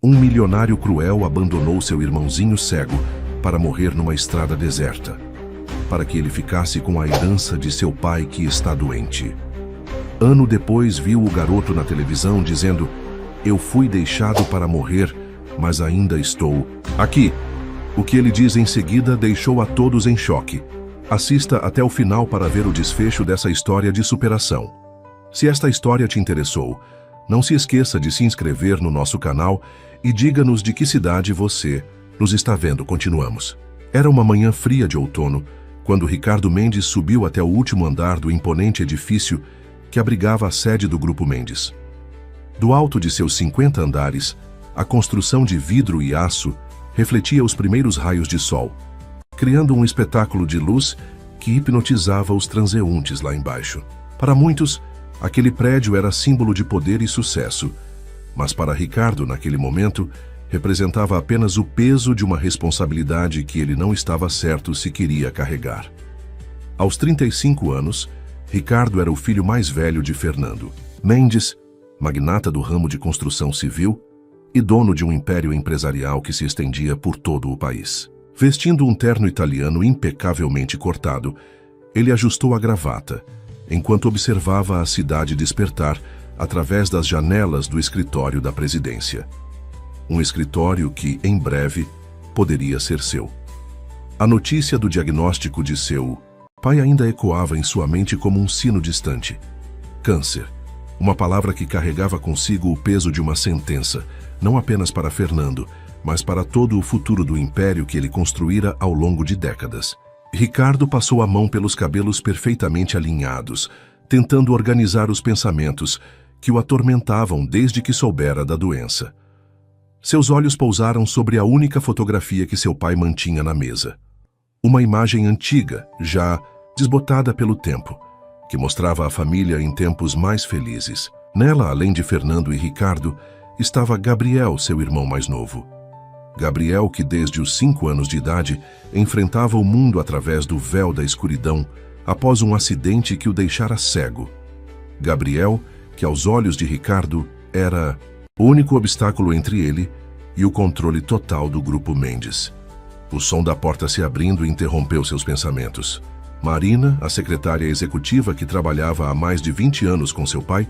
Um milionário cruel abandonou seu irmãozinho cego para morrer numa estrada deserta, para que ele ficasse com a herança de seu pai que está doente. Ano depois viu o garoto na televisão dizendo: "Eu fui deixado para morrer, mas ainda estou aqui." O que ele diz em seguida deixou a todos em choque. Assista até o final para ver o desfecho dessa história de superação. Se esta história te interessou, não se esqueça de se inscrever no nosso canal e diga-nos de que cidade você nos está vendo. Continuamos. Era uma manhã fria de outono, quando Ricardo Mendes subiu até o último andar do imponente edifício que abrigava a sede do Grupo Mendes. Do alto de seus 50 andares, a construção de vidro e aço refletia os primeiros raios de sol, criando um espetáculo de luz que hipnotizava os transeuntes lá embaixo. Para muitos, aquele prédio era símbolo de poder e sucesso, mas para Ricardo, naquele momento, representava apenas o peso de uma responsabilidade que ele não estava certo se queria carregar. Aos 35 anos, Ricardo era o filho mais velho de Fernando Mendes, magnata do ramo de construção civil e dono de um império empresarial que se estendia por todo o país. Vestindo um terno italiano impecavelmente cortado, ele ajustou a gravata, enquanto observava a cidade despertar através das janelas do escritório da presidência. Um escritório que, em breve, poderia ser seu. A notícia do diagnóstico de seu pai ainda ecoava em sua mente como um sino distante. Câncer. Uma palavra que carregava consigo o peso de uma sentença, não apenas para Fernando, mas para todo o futuro do império que ele construíra ao longo de décadas. Ricardo passou a mão pelos cabelos perfeitamente alinhados, tentando organizar os pensamentos que o atormentavam desde que soubera da doença. Seus olhos pousaram sobre a única fotografia que seu pai mantinha na mesa. Uma imagem antiga, já desbotada pelo tempo, que mostrava a família em tempos mais felizes. Nela, além de Fernando e Ricardo, estava Gabriel, seu irmão mais novo. Gabriel, que desde os 5 anos de idade enfrentava o mundo através do véu da escuridão após um acidente que o deixara cego. Gabriel, que aos olhos de Ricardo era o único obstáculo entre ele e o controle total do Grupo Mendes. O som da porta se abrindo interrompeu seus pensamentos. Marina, a secretária executiva que trabalhava há mais de 20 anos com seu pai,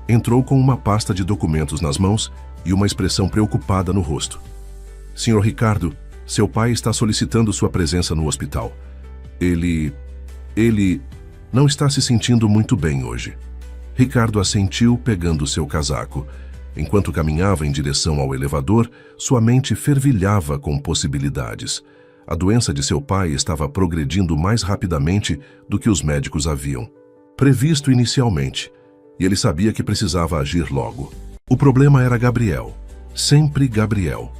entrou com uma pasta de documentos nas mãos e uma expressão preocupada no rosto. "Senhor Ricardo, seu pai está solicitando sua presença no hospital. Ele não está se sentindo muito bem hoje." Ricardo assentiu, pegando seu casaco. Enquanto caminhava em direção ao elevador, sua mente fervilhava com possibilidades. A doença de seu pai estava progredindo mais rapidamente do que os médicos haviam previsto inicialmente, e ele sabia que precisava agir logo. O problema era Gabriel. Sempre Gabriel.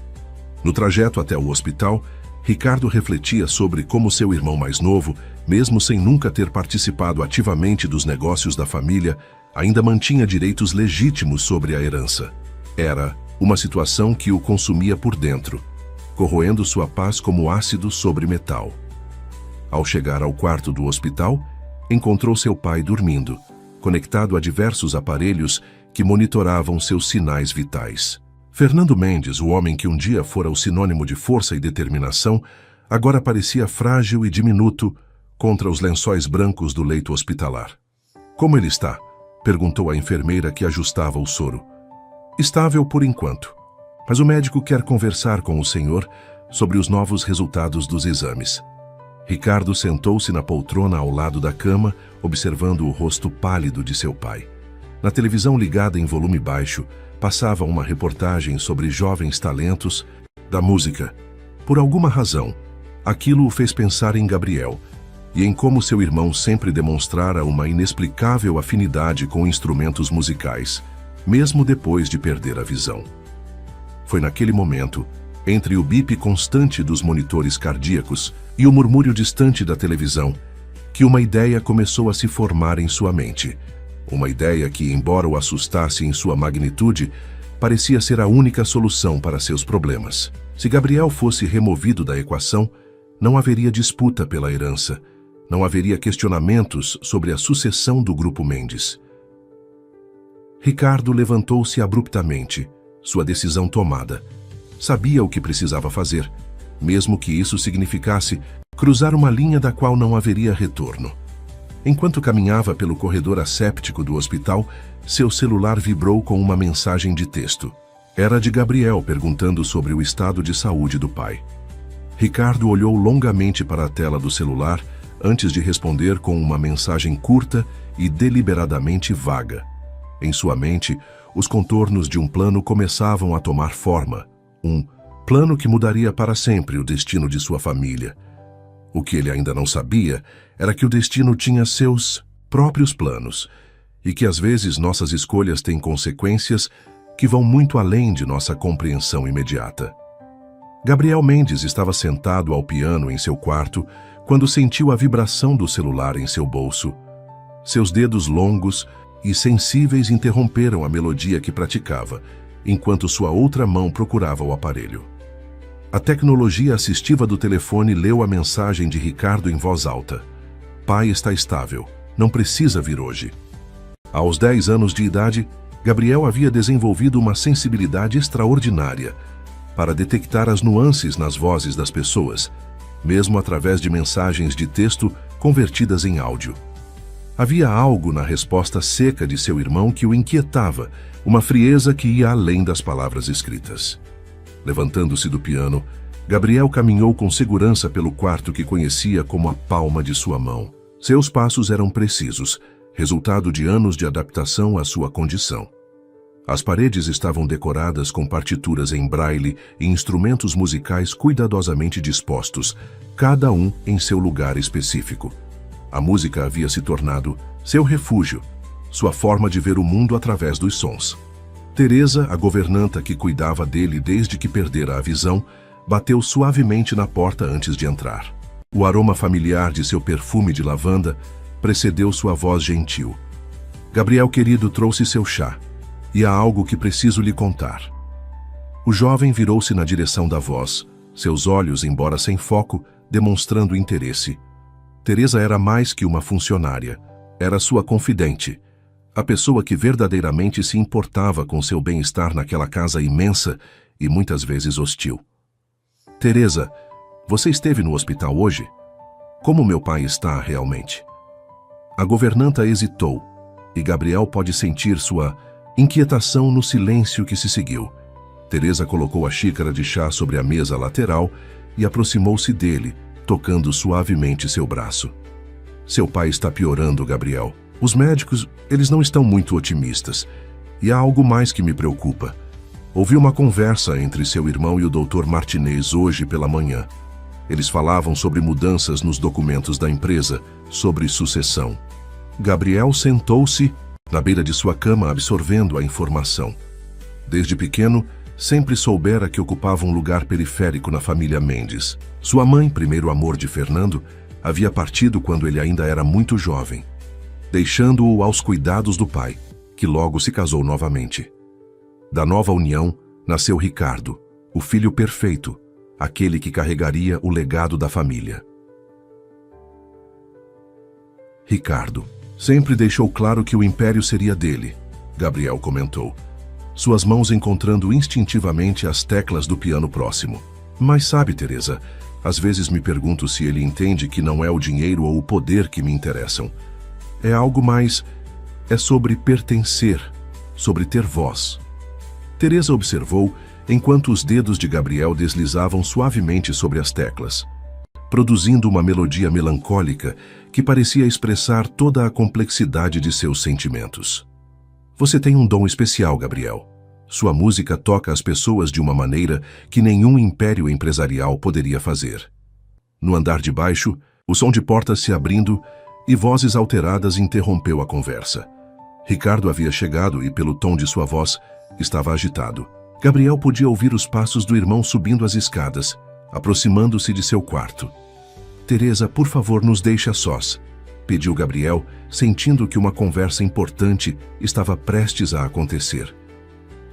No trajeto até o hospital, Ricardo refletia sobre como seu irmão mais novo, mesmo sem nunca ter participado ativamente dos negócios da família, ainda mantinha direitos legítimos sobre a herança. Era uma situação que o consumia por dentro, corroendo sua paz como ácido sobre metal. Ao chegar ao quarto do hospital, encontrou seu pai dormindo, conectado a diversos aparelhos que monitoravam seus sinais vitais. Fernando Mendes, o homem que um dia fora o sinônimo de força e determinação, agora parecia frágil e diminuto contra os lençóis brancos do leito hospitalar. "Como ele está?" perguntou a enfermeira que ajustava o soro. "Estável por enquanto, mas o médico quer conversar com o senhor sobre os novos resultados dos exames." Ricardo sentou-se na poltrona ao lado da cama, observando o rosto pálido de seu pai. Na televisão ligada em volume baixo, passava uma reportagem sobre jovens talentos da música. Por alguma razão, aquilo o fez pensar em Gabriel e em como seu irmão sempre demonstrara uma inexplicável afinidade com instrumentos musicais, mesmo depois de perder a visão. Foi naquele momento, entre o bip constante dos monitores cardíacos e o murmúrio distante da televisão, que uma ideia começou a se formar em sua mente. Uma ideia que, embora o assustasse em sua magnitude, parecia ser a única solução para seus problemas. Se Gabriel fosse removido da equação, não haveria disputa pela herança, não haveria questionamentos sobre a sucessão do Grupo Mendes. Ricardo levantou-se abruptamente, sua decisão tomada. Sabia o que precisava fazer, mesmo que isso significasse cruzar uma linha da qual não haveria retorno. Enquanto caminhava pelo corredor asséptico do hospital, seu celular vibrou com uma mensagem de texto. Era de Gabriel perguntando sobre o estado de saúde do pai. Ricardo olhou longamente para a tela do celular antes de responder com uma mensagem curta e deliberadamente vaga. Em sua mente, os contornos de um plano começavam a tomar forma. Um plano que mudaria para sempre o destino de sua família. O que ele ainda não sabia era que o destino tinha seus próprios planos e que às vezes nossas escolhas têm consequências que vão muito além de nossa compreensão imediata. Gabriel Mendes estava sentado ao piano em seu quarto quando sentiu a vibração do celular em seu bolso. Seus dedos longos e sensíveis interromperam a melodia que praticava, enquanto sua outra mão procurava o aparelho. A tecnologia assistiva do telefone leu a mensagem de Ricardo em voz alta. Pai está estável, não precisa vir hoje. Aos 10 anos de idade, Gabriel havia desenvolvido uma sensibilidade extraordinária para detectar as nuances nas vozes das pessoas, mesmo através de mensagens de texto convertidas em áudio. Havia algo na resposta seca de seu irmão que o inquietava, uma frieza que ia além das palavras escritas. Levantando-se do piano, Gabriel caminhou com segurança pelo quarto que conhecia como a palma de sua mão. Seus passos eram precisos, resultado de anos de adaptação à sua condição. As paredes estavam decoradas com partituras em braille e instrumentos musicais cuidadosamente dispostos, cada um em seu lugar específico. A música havia se tornado seu refúgio, sua forma de ver o mundo através dos sons. Teresa, a governanta que cuidava dele desde que perdera a visão, bateu suavemente na porta antes de entrar. O aroma familiar de seu perfume de lavanda precedeu sua voz gentil. Gabriel querido, trouxe seu chá, e há algo que preciso lhe contar. O jovem virou-se na direção da voz, seus olhos, embora sem foco, demonstrando interesse. Teresa era mais que uma funcionária, era sua confidente. A pessoa que verdadeiramente se importava com seu bem-estar naquela casa imensa e muitas vezes hostil. Teresa, você esteve no hospital hoje? Como meu pai está realmente? A governanta hesitou, e Gabriel pode sentir sua inquietação no silêncio que se seguiu. Teresa colocou a xícara de chá sobre a mesa lateral e aproximou-se dele, tocando suavemente seu braço. Seu pai está piorando, Gabriel. Os médicos, eles não estão muito otimistas. E há algo mais que me preocupa. Ouvi uma conversa entre seu irmão e o Dr. Martinez hoje pela manhã. Eles falavam sobre mudanças nos documentos da empresa, sobre sucessão. Gabriel sentou-se na beira de sua cama, absorvendo a informação. Desde pequeno, sempre soubera que ocupava um lugar periférico na família Mendes. Sua mãe, primeiro amor de Fernando, havia partido quando ele ainda era muito jovem, deixando-o aos cuidados do pai, que logo se casou novamente. Da nova união, nasceu Ricardo, o filho perfeito, aquele que carregaria o legado da família. Ricardo sempre deixou claro que o império seria dele, Gabriel comentou, suas mãos encontrando instintivamente as teclas do piano próximo. Mas sabe, Teresa, às vezes me pergunto se ele entende que não é o dinheiro ou o poder que me interessam. É algo mais... é sobre pertencer, sobre ter voz. Teresa observou enquanto os dedos de Gabriel deslizavam suavemente sobre as teclas, produzindo uma melodia melancólica que parecia expressar toda a complexidade de seus sentimentos. Você tem um dom especial, Gabriel. Sua música toca as pessoas de uma maneira que nenhum império empresarial poderia fazer. No andar de baixo, o som de portas se abrindo e vozes alteradas interrompeu a conversa. Ricardo havia chegado e, pelo tom de sua voz, estava agitado. Gabriel podia ouvir os passos do irmão subindo as escadas, aproximando-se de seu quarto. Teresa, por favor, nos deixe a sós, pediu Gabriel, sentindo que uma conversa importante estava prestes a acontecer.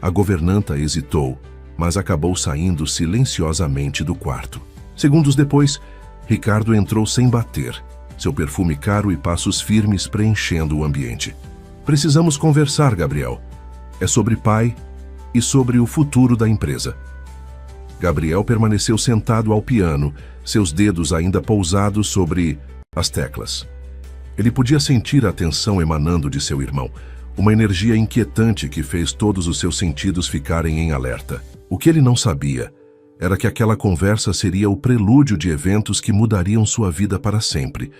A governanta hesitou, mas acabou saindo silenciosamente do quarto. Segundos depois, Ricardo entrou sem bater, seu perfume caro e passos firmes preenchendo o ambiente. Precisamos conversar, Gabriel. É sobre pai e sobre o futuro da empresa. Gabriel permaneceu sentado ao piano, seus dedos ainda pousados sobre as teclas. Ele podia sentir a tensão emanando de seu irmão, uma energia inquietante que fez todos os seus sentidos ficarem em alerta. O que ele não sabia era que aquela conversa seria o prelúdio de eventos que mudariam sua vida para sempre,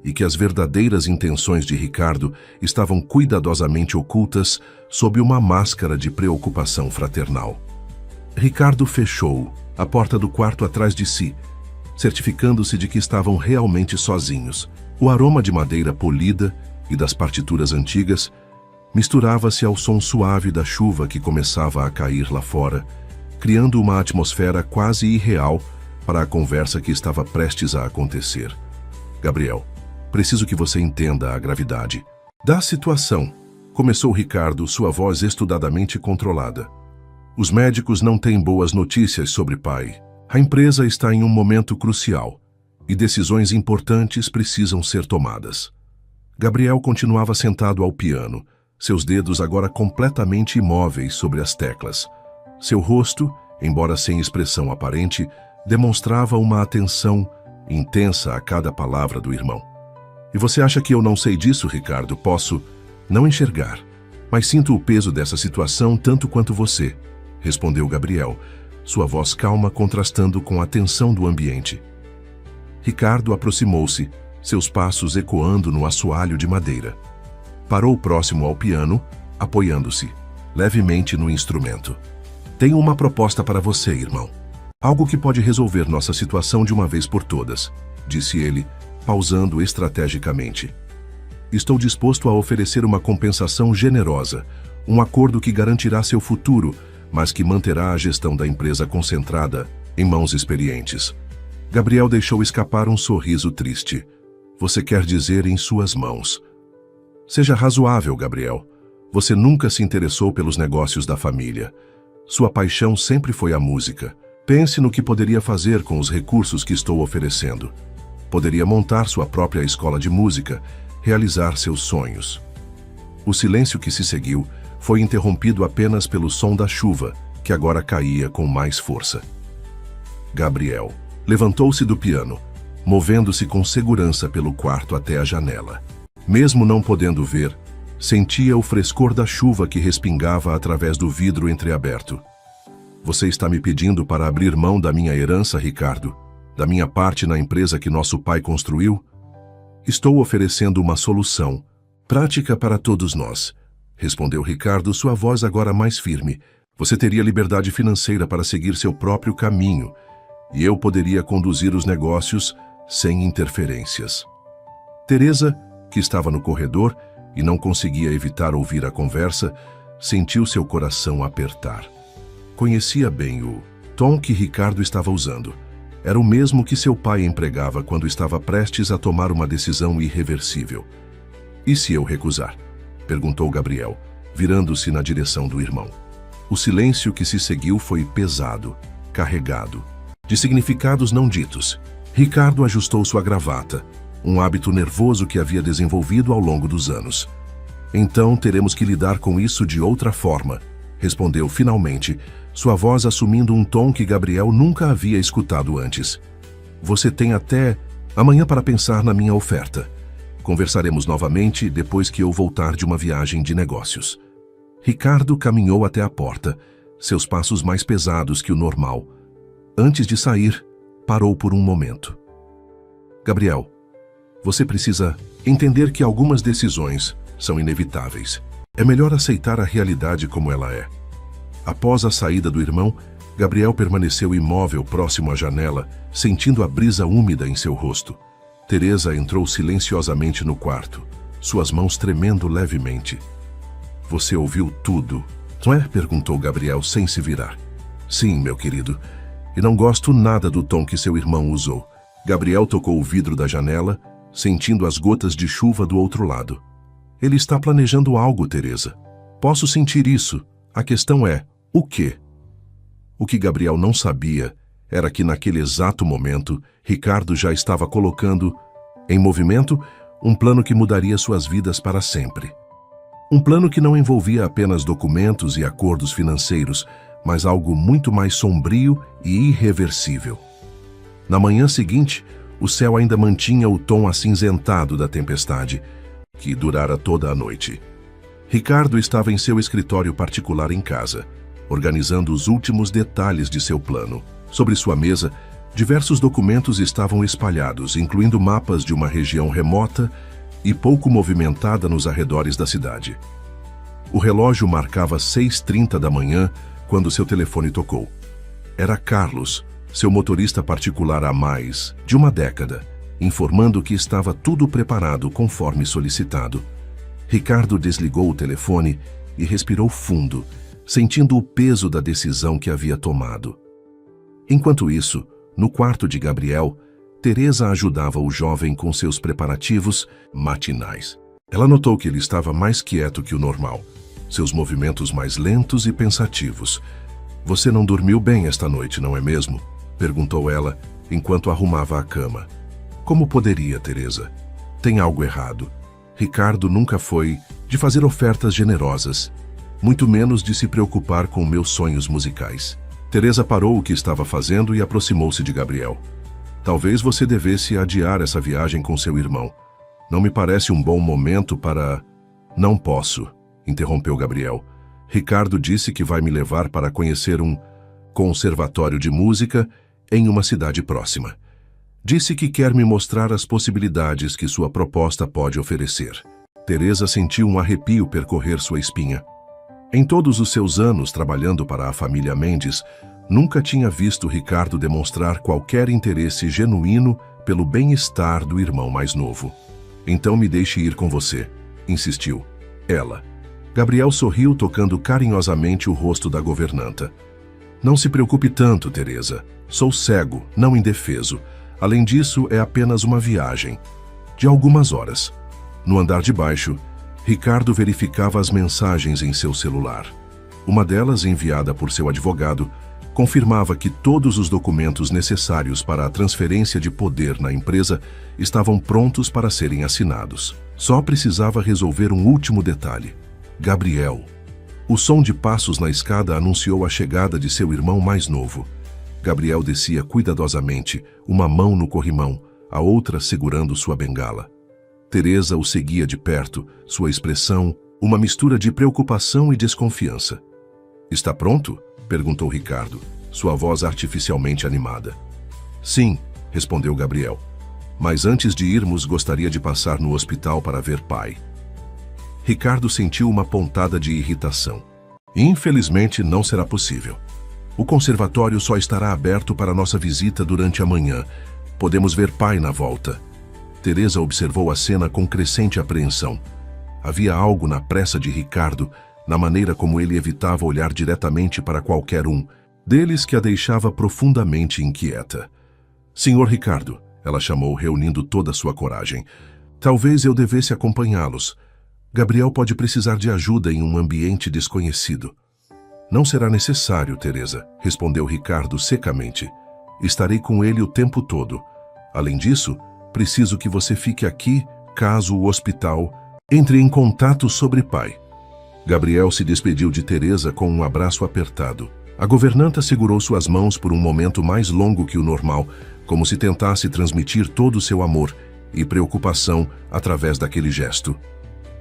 e que as verdadeiras intenções de Ricardo estavam cuidadosamente ocultas sob uma máscara de preocupação fraternal. Ricardo fechou a porta do quarto atrás de si, certificando-se de que estavam realmente sozinhos. O aroma de madeira polida e das partituras antigas misturava-se ao som suave da chuva que começava a cair lá fora, criando uma atmosfera quase irreal para a conversa que estava prestes a acontecer. Gabriel, preciso que você entenda a gravidade da situação, começou Ricardo, sua voz estudadamente controlada. Os médicos não têm boas notícias sobre pai. A empresa está em um momento crucial e decisões importantes precisam ser tomadas. Gabriel continuava sentado ao piano, seus dedos agora completamente imóveis sobre as teclas. Seu rosto, embora sem expressão aparente, demonstrava uma atenção intensa a cada palavra do irmão. E você acha que eu não sei disso, Ricardo? Posso não enxergar, mas sinto o peso dessa situação tanto quanto você, respondeu Gabriel, sua voz calma contrastando com a tensão do ambiente. Ricardo aproximou-se, seus passos ecoando no assoalho de madeira. Parou próximo ao piano, apoiando-se levemente no instrumento. Tenho uma proposta para você, irmão. Algo que pode resolver nossa situação de uma vez por todas, disse ele, pausando estrategicamente. Estou disposto a oferecer uma compensação generosa, um acordo que garantirá seu futuro, mas que manterá a gestão da empresa concentrada em mãos experientes. Gabriel deixou escapar um sorriso triste. Você quer dizer em suas mãos. Seja razoável, Gabriel. Você nunca se interessou pelos negócios da família. Sua paixão sempre foi a música. Pense no que poderia fazer com os recursos que estou oferecendo. Poderia montar sua própria escola de música, realizar seus sonhos. O silêncio que se seguiu foi interrompido apenas pelo som da chuva, que agora caía com mais força. Gabriel levantou-se do piano, movendo-se com segurança pelo quarto até a janela. Mesmo não podendo ver, sentia o frescor da chuva que respingava através do vidro entreaberto. Você está me pedindo para abrir mão da minha herança, Ricardo? Da minha parte na empresa que nosso pai construiu? Estou oferecendo uma solução, prática para todos nós, respondeu Ricardo, sua voz agora mais firme. Você teria liberdade financeira para seguir seu próprio caminho, e eu poderia conduzir os negócios sem interferências. Teresa, que estava no corredor e não conseguia evitar ouvir a conversa, sentiu seu coração apertar. Conhecia bem o tom que Ricardo estava usando. Era o mesmo que seu pai empregava quando estava prestes a tomar uma decisão irreversível. E se eu recusar? Perguntou Gabriel, virando-se na direção do irmão. O silêncio que se seguiu foi pesado, carregado, de significados não ditos. Ricardo ajustou sua gravata, um hábito nervoso que havia desenvolvido ao longo dos anos. Então teremos que lidar com isso de outra forma, respondeu finalmente, sua voz assumindo um tom que Gabriel nunca havia escutado antes. Você tem até amanhã para pensar na minha oferta. Conversaremos novamente depois que eu voltar de uma viagem de negócios. Ricardo caminhou até a porta, seus passos mais pesados que o normal. Antes de sair, parou por um momento. Gabriel, você precisa entender que algumas decisões são inevitáveis. É melhor aceitar a realidade como ela é. Após a saída do irmão, Gabriel permaneceu imóvel próximo à janela, sentindo a brisa úmida em seu rosto. Teresa entrou silenciosamente no quarto, suas mãos tremendo levemente. Você ouviu tudo, não é? Perguntou Gabriel sem se virar. Sim, meu querido, e não gosto nada do tom que seu irmão usou. Gabriel tocou o vidro da janela, sentindo as gotas de chuva do outro lado. Ele está planejando algo, Teresa. Posso sentir isso. A questão é, o quê? O que Gabriel não sabia era que naquele exato momento, Ricardo já estava colocando em movimento um plano que mudaria suas vidas para sempre. Um plano que não envolvia apenas documentos e acordos financeiros, mas algo muito mais sombrio e irreversível. Na manhã seguinte, o céu ainda mantinha o tom acinzentado da tempestade, que durara toda a noite. Ricardo estava em seu escritório particular em casa, organizando os últimos detalhes de seu plano. Sobre sua mesa, diversos documentos estavam espalhados, incluindo mapas de uma região remota e pouco movimentada nos arredores da cidade. O relógio marcava 6h30 da manhã quando seu telefone tocou. Era Carlos, seu motorista particular há mais de uma década, informando que estava tudo preparado conforme solicitado. Ricardo desligou o telefone e respirou fundo, sentindo o peso da decisão que havia tomado. Enquanto isso, no quarto de Gabriel, Teresa ajudava o jovem com seus preparativos matinais. Ela notou que ele estava mais quieto que o normal, seus movimentos mais lentos e pensativos. "Você não dormiu bem esta noite, não é mesmo?" perguntou ela, enquanto arrumava a cama. "Como poderia, Teresa? Tem algo errado. Ricardo nunca foi de fazer ofertas generosas, muito menos de se preocupar com meus sonhos musicais." Teresa parou o que estava fazendo e aproximou-se de Gabriel. "Talvez você devesse adiar essa viagem com seu irmão. Não me parece um bom momento para..." "Não posso", interrompeu Gabriel. "Ricardo disse que vai me levar para conhecer um conservatório de música em uma cidade próxima. Disse que quer me mostrar as possibilidades que sua proposta pode oferecer." Teresa sentiu um arrepio percorrer sua espinha. Em todos os seus anos trabalhando para a família Mendes, nunca tinha visto Ricardo demonstrar qualquer interesse genuíno pelo bem-estar do irmão mais novo. "Então me deixe ir com você", insistiu ela. Gabriel sorriu, tocando carinhosamente o rosto da governanta. "Não se preocupe tanto, Teresa. Sou cego, não indefeso. Além disso, é apenas uma viagem de algumas horas." No andar de baixo, Ricardo verificava as mensagens em seu celular. Uma delas, enviada por seu advogado, confirmava que todos os documentos necessários para a transferência de poder na empresa estavam prontos para serem assinados. Só precisava resolver um último detalhe: Gabriel. O som de passos na escada anunciou a chegada de seu irmão mais novo. Gabriel descia cuidadosamente, uma mão no corrimão, a outra segurando sua bengala. Teresa o seguia de perto, sua expressão uma mistura de preocupação e desconfiança. "Está pronto?" perguntou Ricardo, sua voz artificialmente animada. "Sim", respondeu Gabriel. "Mas antes de irmos, gostaria de passar no hospital para ver pai." Ricardo sentiu uma pontada de irritação. "Infelizmente, não será possível. O conservatório só estará aberto para nossa visita durante a manhã. Podemos ver pai na volta." Teresa observou a cena com crescente apreensão. Havia algo na pressa de Ricardo, na maneira como ele evitava olhar diretamente para qualquer um deles, que a deixava profundamente inquieta. "Senhor Ricardo", ela chamou, reunindo toda sua coragem, "talvez eu devesse acompanhá-los. Gabriel pode precisar de ajuda em um ambiente desconhecido." "Não será necessário, Teresa", respondeu Ricardo secamente. "Estarei com ele o tempo todo. Além disso, preciso que você fique aqui caso o hospital entre em contato sobre pai." Gabriel se despediu de Teresa com um abraço apertado. A governanta segurou suas mãos por um momento mais longo que o normal, como se tentasse transmitir todo o seu amor e preocupação através daquele gesto.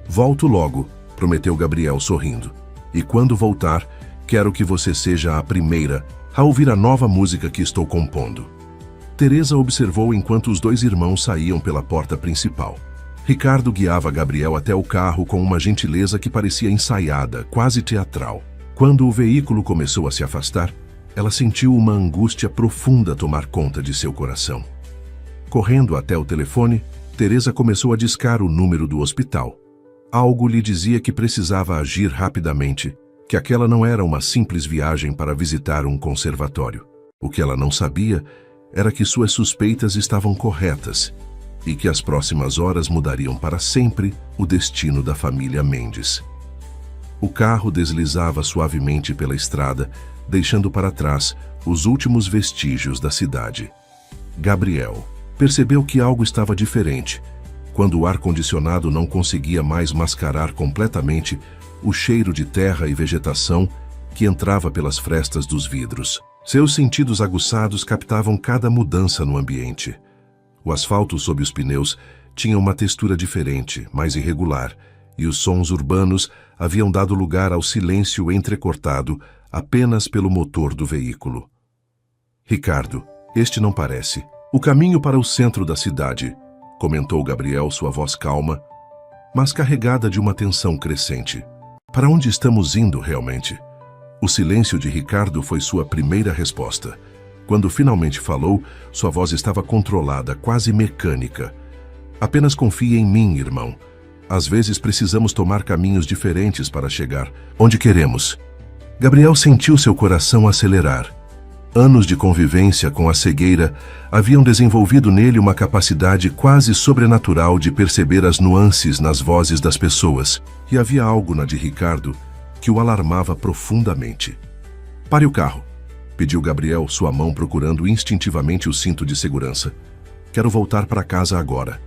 "Volto logo", prometeu Gabriel sorrindo. "E quando voltar, quero que você seja a primeira a ouvir a nova música que estou compondo." Teresa observou enquanto os dois irmãos saíam pela porta principal. Ricardo guiava Gabriel até o carro com uma gentileza que parecia ensaiada, quase teatral. Quando o veículo começou a se afastar, ela sentiu uma angústia profunda tomar conta de seu coração. Correndo até o telefone, Teresa começou a discar o número do hospital. Algo lhe dizia que precisava agir rapidamente, que aquela não era uma simples viagem para visitar um conservatório. O que ela não sabia era que suas suspeitas estavam corretas e que as próximas horas mudariam para sempre o destino da família Mendes. O carro deslizava suavemente pela estrada, deixando para trás os últimos vestígios da cidade. Gabriel percebeu que algo estava diferente quando o ar-condicionado não conseguia mais mascarar completamente o cheiro de terra e vegetação que entrava pelas frestas dos vidros. Seus sentidos aguçados captavam cada mudança no ambiente. O asfalto sob os pneus tinha uma textura diferente, mais irregular, e os sons urbanos haviam dado lugar ao silêncio entrecortado apenas pelo motor do veículo. Ricardo, este não parece. O caminho para o centro da cidade, comentou Gabriel, sua voz calma, mas carregada de uma tensão crescente. Para onde estamos indo realmente? O silêncio de Ricardo foi sua primeira resposta. Quando finalmente falou, sua voz estava controlada, quase mecânica. Apenas confie em mim, irmão. Às vezes precisamos tomar caminhos diferentes para chegar onde queremos. Gabriel sentiu seu coração acelerar. Anos de convivência com a cegueira haviam desenvolvido nele uma capacidade quase sobrenatural de perceber as nuances nas vozes das pessoas, e havia algo na de Ricardo que o alarmava profundamente. Pare o carro, pediu Gabriel, sua mão procurando instintivamente o cinto de segurança. Quero voltar para casa agora.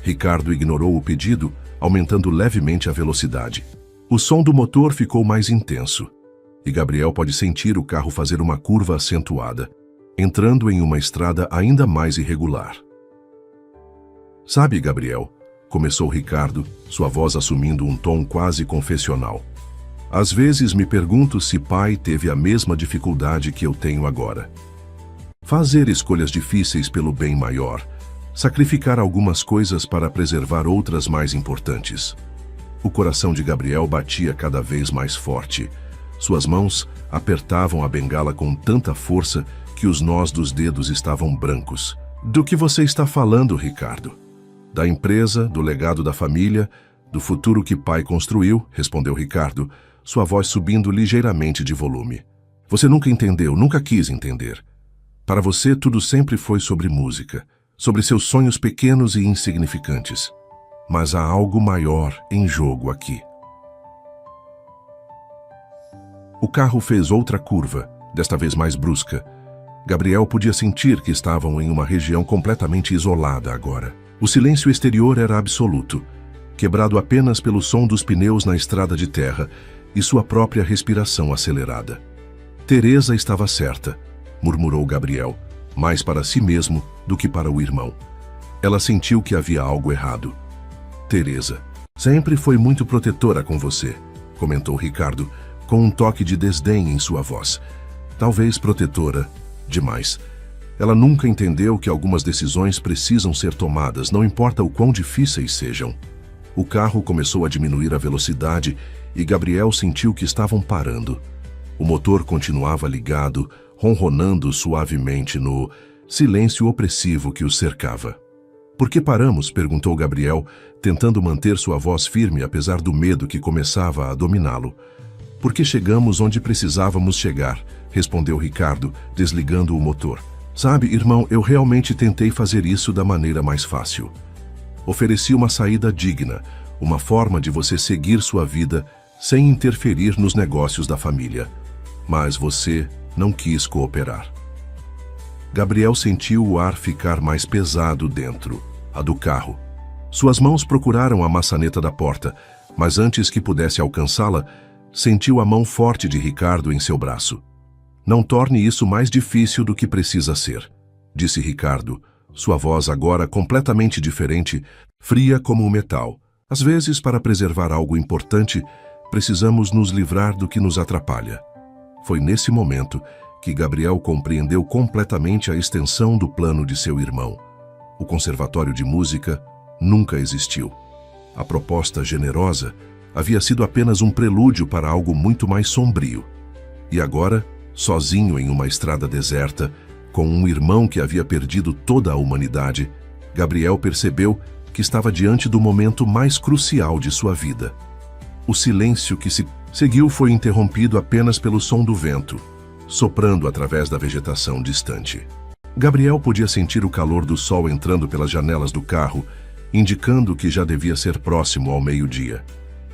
Ricardo ignorou o pedido, aumentando levemente a velocidade. O som do motor ficou mais intenso, e Gabriel pôde sentir o carro fazer uma curva acentuada, entrando em uma estrada ainda mais irregular. Sabe, Gabriel, começou Ricardo, sua voz assumindo um tom quase confessional. Às vezes me pergunto se pai teve a mesma dificuldade que eu tenho agora. Fazer escolhas difíceis pelo bem maior, sacrificar algumas coisas para preservar outras mais importantes. O coração de Gabriel batia cada vez mais forte. Suas mãos apertavam a bengala com tanta força que os nós dos dedos estavam brancos. Do que você está falando, Ricardo? Da empresa, do legado da família, do futuro que pai construiu, respondeu Ricardo, sua voz subindo ligeiramente de volume. Você nunca entendeu, nunca quis entender. Para você, tudo sempre foi sobre música, sobre seus sonhos pequenos e insignificantes. Mas há algo maior em jogo aqui. O carro fez outra curva, desta vez mais brusca. Gabriel podia sentir que estavam em uma região completamente isolada agora. O silêncio exterior era absoluto, quebrado apenas pelo som dos pneus na estrada de terra e sua própria respiração acelerada. Teresa estava certa, murmurou Gabriel, mais para si mesmo do que para o irmão. Ela sentiu que havia algo errado. Teresa sempre foi muito protetora com você, comentou Ricardo, com um toque de desdém em sua voz. Talvez protetora demais. Ela nunca entendeu que algumas decisões precisam ser tomadas, não importa o quão difíceis sejam. O carro começou a diminuir a velocidade e Gabriel sentiu que estavam parando. O motor continuava ligado, ronronando suavemente no silêncio opressivo que os cercava. Por que paramos? Perguntou Gabriel, tentando manter sua voz firme apesar do medo que começava a dominá-lo. Porque chegamos onde precisávamos chegar, respondeu Ricardo, desligando o motor. Sabe, irmão, eu realmente tentei fazer isso da maneira mais fácil. Ofereci uma saída digna, uma forma de você seguir sua vida sem interferir nos negócios da família. Mas você não quis cooperar. Gabriel sentiu o ar ficar mais pesado dentro, a do carro. Suas mãos procuraram a maçaneta da porta, mas antes que pudesse alcançá-la, sentiu a mão forte de Ricardo em seu braço. Não torne isso mais difícil do que precisa ser, disse Ricardo, sua voz agora completamente diferente, fria como o metal. Às vezes, para preservar algo importante, precisamos nos livrar do que nos atrapalha. Foi nesse momento que Gabriel compreendeu completamente a extensão do plano de seu irmão. O conservatório de música nunca existiu. A proposta generosa havia sido apenas um prelúdio para algo muito mais sombrio. E agora, sozinho em uma estrada deserta, com um irmão que havia perdido toda a humanidade, Gabriel percebeu que estava diante do momento mais crucial de sua vida. O silêncio que se seguiu foi interrompido apenas pelo som do vento, soprando através da vegetação distante. Gabriel podia sentir o calor do sol entrando pelas janelas do carro, indicando que já devia ser próximo ao meio-dia.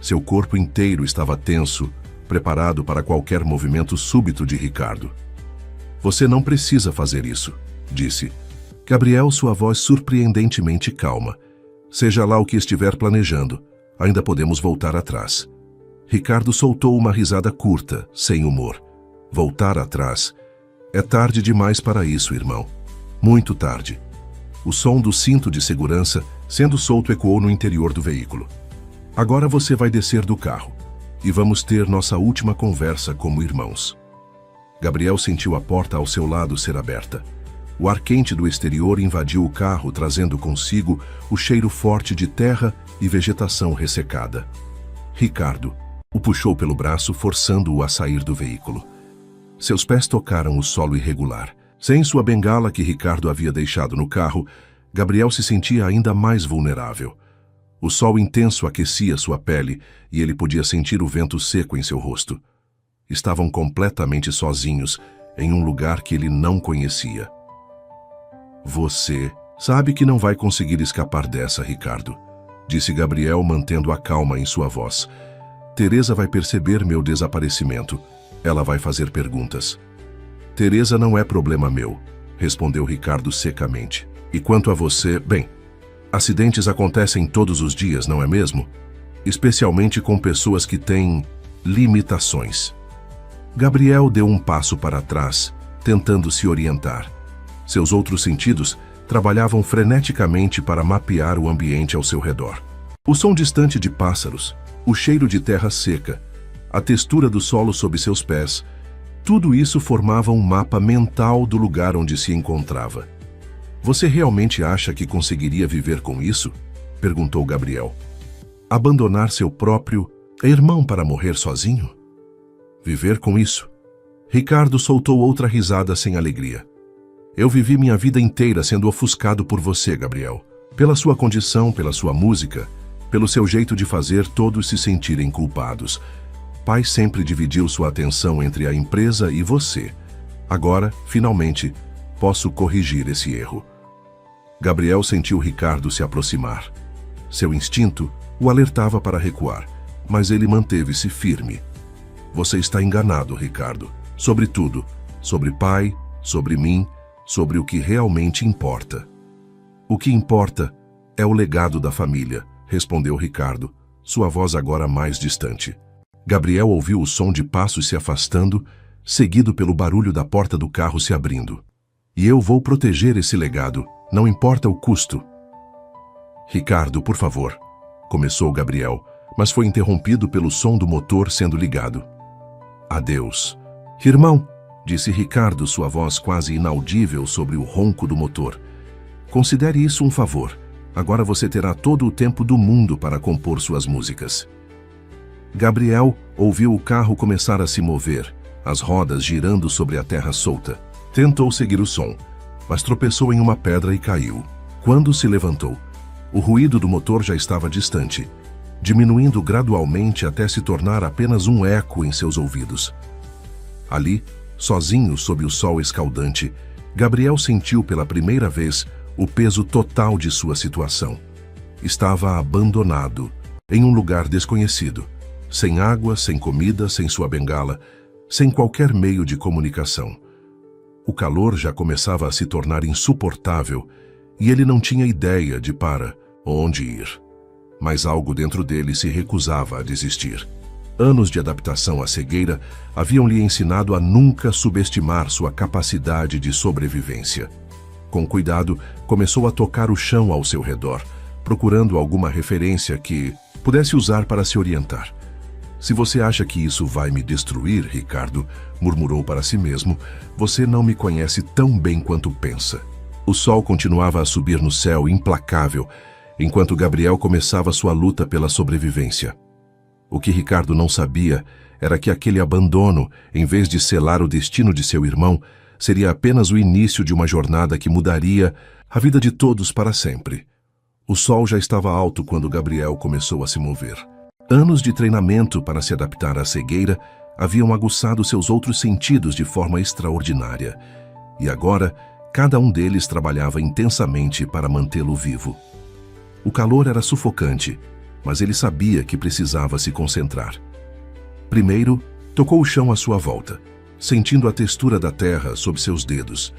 Seu corpo inteiro estava tenso, preparado para qualquer movimento súbito de Ricardo. Você não precisa fazer isso, disse. Gabriel, sua voz surpreendentemente calma. Seja lá o que estiver planejando, ainda podemos voltar atrás. Ricardo soltou uma risada curta, sem humor. Voltar atrás? É tarde demais para isso, irmão. Muito tarde. O som do cinto de segurança, sendo solto, ecoou no interior do veículo. Agora você vai descer do carro e vamos ter nossa última conversa como irmãos. Gabriel sentiu a porta ao seu lado ser aberta. O ar quente do exterior invadiu o carro, trazendo consigo o cheiro forte de terra e vegetação ressecada. Ricardo o puxou pelo braço, forçando-o a sair do veículo. Seus pés tocaram o solo irregular. Sem sua bengala que Ricardo havia deixado no carro, Gabriel se sentia ainda mais vulnerável. O sol intenso aquecia sua pele e ele podia sentir o vento seco em seu rosto. Estavam completamente sozinhos, em um lugar que ele não conhecia. Você sabe que não vai conseguir escapar dessa, Ricardo, disse Gabriel, mantendo a calma em sua voz. Teresa vai perceber meu desaparecimento. Ela vai fazer perguntas. Teresa não é problema meu, respondeu Ricardo secamente. E quanto a você, bem, acidentes acontecem todos os dias, não é mesmo? Especialmente com pessoas que têm limitações. Gabriel deu um passo para trás, tentando se orientar. Seus outros sentidos trabalhavam freneticamente para mapear o ambiente ao seu redor. O som distante de pássaros, o cheiro de terra seca, a textura do solo sob seus pés, tudo isso formava um mapa mental do lugar onde se encontrava. Você realmente acha que conseguiria viver com isso? Perguntou Gabriel. Abandonar seu próprio irmão para morrer sozinho? Viver com isso? Ricardo soltou outra risada sem alegria. Eu vivi minha vida inteira sendo ofuscado por você, Gabriel. Pela sua condição, pela sua música, pelo seu jeito de fazer todos se sentirem culpados. Pai sempre dividiu sua atenção entre a empresa e você. Agora, finalmente, posso corrigir esse erro. Gabriel sentiu Ricardo se aproximar. Seu instinto o alertava para recuar, mas ele manteve-se firme. Você está enganado, Ricardo. Sobre tudo. Sobre pai, sobre mim, sobre o que realmente importa. O que importa é o legado da família, respondeu Ricardo, sua voz agora mais distante. Gabriel ouviu o som de passos se afastando, seguido pelo barulho da porta do carro se abrindo. E eu vou proteger esse legado, não importa o custo. Ricardo, por favor, começou Gabriel, mas foi interrompido pelo som do motor sendo ligado. Adeus. Irmão, disse Ricardo, sua voz quase inaudível sobre o ronco do motor. Considere isso um favor. Agora você terá todo o tempo do mundo para compor suas músicas. Gabriel ouviu o carro começar a se mover, as rodas girando sobre a terra solta. Tentou seguir o som, mas tropeçou em uma pedra e caiu. Quando se levantou, o ruído do motor já estava distante, diminuindo gradualmente até se tornar apenas um eco em seus ouvidos. Ali, sozinho sob o sol escaldante, Gabriel sentiu pela primeira vez o peso total de sua situação. Estava abandonado, em um lugar desconhecido, sem água, sem comida, sem sua bengala, sem qualquer meio de comunicação. O calor já começava a se tornar insuportável e ele não tinha ideia de para onde ir. Mas algo dentro dele se recusava a desistir. Anos de adaptação à cegueira haviam lhe ensinado a nunca subestimar sua capacidade de sobrevivência. Com cuidado, começou a tocar o chão ao seu redor, procurando alguma referência que pudesse usar para se orientar. Se você acha que isso vai me destruir, Ricardo, murmurou para si mesmo, você não me conhece tão bem quanto pensa. O sol continuava a subir no céu implacável, enquanto Gabriel começava sua luta pela sobrevivência. O que Ricardo não sabia era que aquele abandono, em vez de selar o destino de seu irmão, seria apenas o início de uma jornada que mudaria a vida de todos para sempre. O sol já estava alto quando Gabriel começou a se mover. Anos de treinamento para se adaptar à cegueira haviam aguçado seus outros sentidos de forma extraordinária. E agora, cada um deles trabalhava intensamente para mantê-lo vivo. O calor era sufocante, mas ele sabia que precisava se concentrar. Primeiro, tocou o chão à sua volta, sentindo a textura da terra sob seus dedos.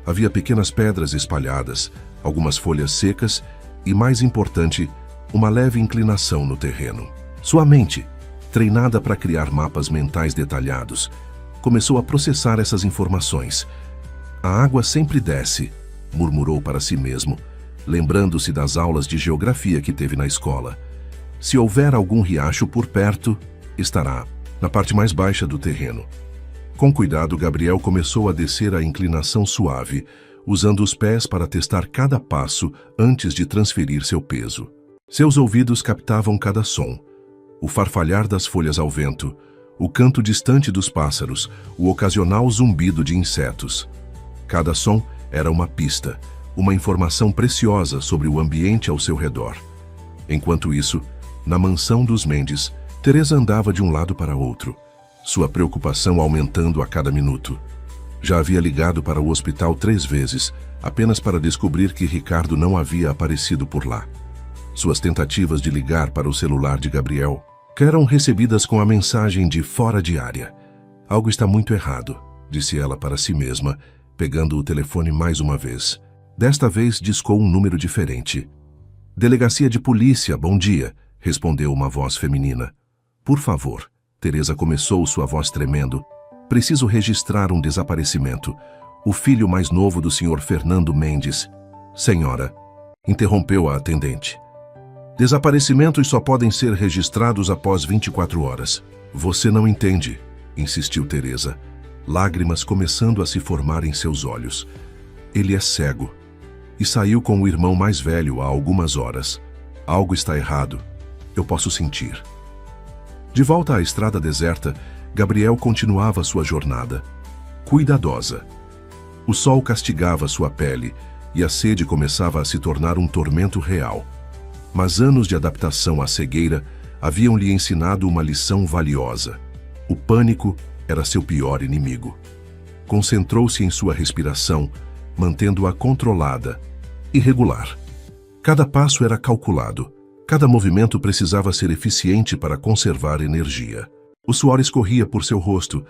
Havia pequenas pedras espalhadas, algumas folhas secas e, mais importante, uma leve inclinação no terreno. Sua mente, treinada para criar mapas mentais detalhados, começou a processar essas informações. A água sempre desce, murmurou para si mesmo, lembrando-se das aulas de geografia que teve na escola. Se houver algum riacho por perto, estará na parte mais baixa do terreno. Com cuidado, Gabriel começou a descer a inclinação suave, usando os pés para testar cada passo antes de transferir seu peso. Seus ouvidos captavam cada som: o farfalhar das folhas ao vento, o canto distante dos pássaros, o ocasional zumbido de insetos. Cada som era uma pista, uma informação preciosa sobre o ambiente ao seu redor. Enquanto isso, na mansão dos Mendes, Teresa andava de um lado para outro, sua preocupação aumentando a cada minuto. Já havia ligado para o hospital 3 vezes, apenas para descobrir que Ricardo não havia aparecido por lá. Suas tentativas de ligar para o celular de Gabriel eram recebidas com a mensagem de fora de área. Algo está muito errado, disse ela para si mesma, pegando o telefone mais uma vez. Desta vez discou um número diferente. Delegacia de polícia, bom dia, respondeu uma voz feminina. Por favor, Teresa começou, sua voz tremendo. Preciso registrar um desaparecimento. O filho mais novo do Sr. Fernando Mendes. Senhora, interrompeu a atendente. Desaparecimentos só podem ser registrados após 24 horas. Você não entende, insistiu Teresa, lágrimas começando a se formar em seus olhos. Ele é cego e saiu com o irmão mais velho há algumas horas. Algo está errado. Eu posso sentir. De volta à estrada deserta, Gabriel continuava sua jornada, cuidadosa. O sol castigava sua pele e a sede começava a se tornar um tormento real. Mas anos de adaptação à cegueira haviam lhe ensinado uma lição valiosa. O pânico era seu pior inimigo. Concentrou-se em sua respiração, mantendo-a controlada e regular. Cada passo era calculado. Cada movimento precisava ser eficiente para conservar energia. O suor escorria por seu rosto,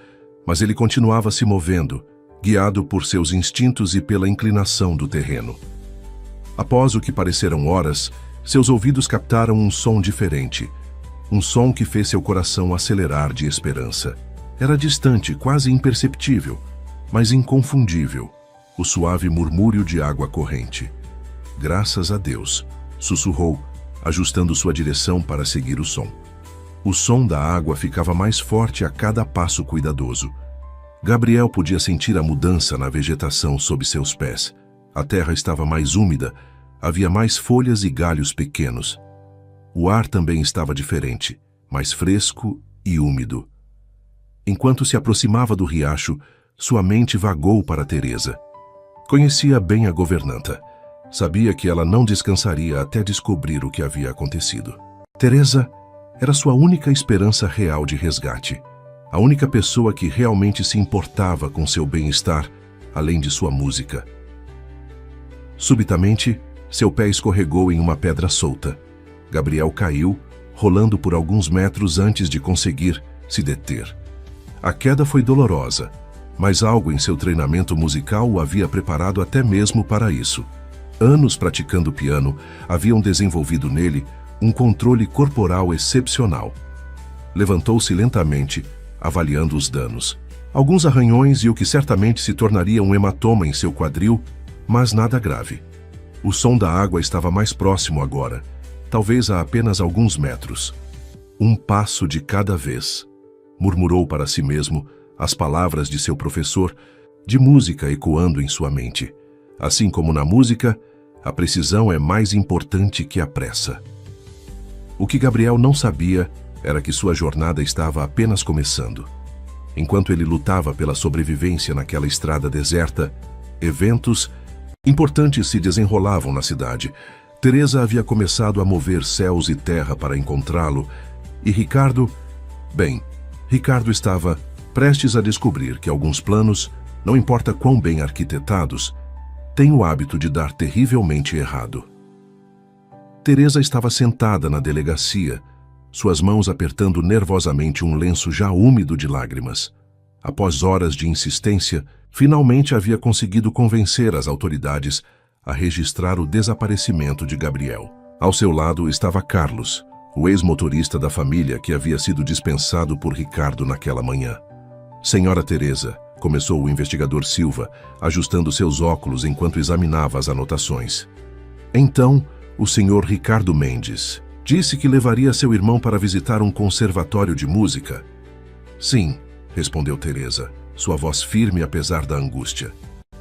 mas ele continuava se movendo, guiado por seus instintos e pela inclinação do terreno. Após o que pareceram horas, seus ouvidos captaram um som diferente. Um som que fez seu coração acelerar de esperança. Era distante, quase imperceptível, mas inconfundível. O suave murmúrio de água corrente. Graças a Deus, sussurrou, ajustando sua direção para seguir o som. O som da água ficava mais forte a cada passo cuidadoso. Gabriel podia sentir a mudança na vegetação sob seus pés. A terra estava mais úmida, havia mais folhas e galhos pequenos. O ar também estava diferente, mais fresco e úmido. Enquanto se aproximava do riacho, sua mente vagou para Teresa. Conhecia bem a governanta. Sabia que ela não descansaria até descobrir o que havia acontecido. Teresa era sua única esperança real de resgate. A única pessoa que realmente se importava com seu bem-estar, além de sua música. Subitamente, seu pé escorregou em uma pedra solta. Gabriel caiu, rolando por alguns metros antes de conseguir se deter. A queda foi dolorosa, mas algo em seu treinamento musical o havia preparado até mesmo para isso. Anos praticando piano haviam desenvolvido nele um controle corporal excepcional. Levantou-se lentamente, avaliando os danos. Alguns arranhões e o que certamente se tornaria um hematoma em seu quadril, mas nada grave. O som da água estava mais próximo agora, talvez a apenas alguns metros. Um passo de cada vez, murmurou para si mesmo as palavras de seu professor, de música ecoando em sua mente. Assim como na música, a precisão é mais importante que a pressa. O que Gabriel não sabia era que sua jornada estava apenas começando. Enquanto ele lutava pela sobrevivência naquela estrada deserta, eventos importantes se desenrolavam na cidade. Teresa havia começado a mover céus e terra para encontrá-lo, e Ricardo estava prestes a descobrir que alguns planos, não importa quão bem arquitetados, têm o hábito de dar terrivelmente errado. Teresa estava sentada na delegacia, suas mãos apertando nervosamente um lenço já úmido de lágrimas. Após horas de insistência, finalmente havia conseguido convencer as autoridades a registrar o desaparecimento de Gabriel. Ao seu lado estava Carlos, o ex-motorista da família que havia sido dispensado por Ricardo naquela manhã. Senhora Teresa, começou o investigador Silva, ajustando seus óculos enquanto examinava as anotações. Então, o senhor Ricardo Mendes disse que levaria seu irmão para visitar um conservatório de música. Sim, respondeu Teresa, sua voz firme apesar da angústia.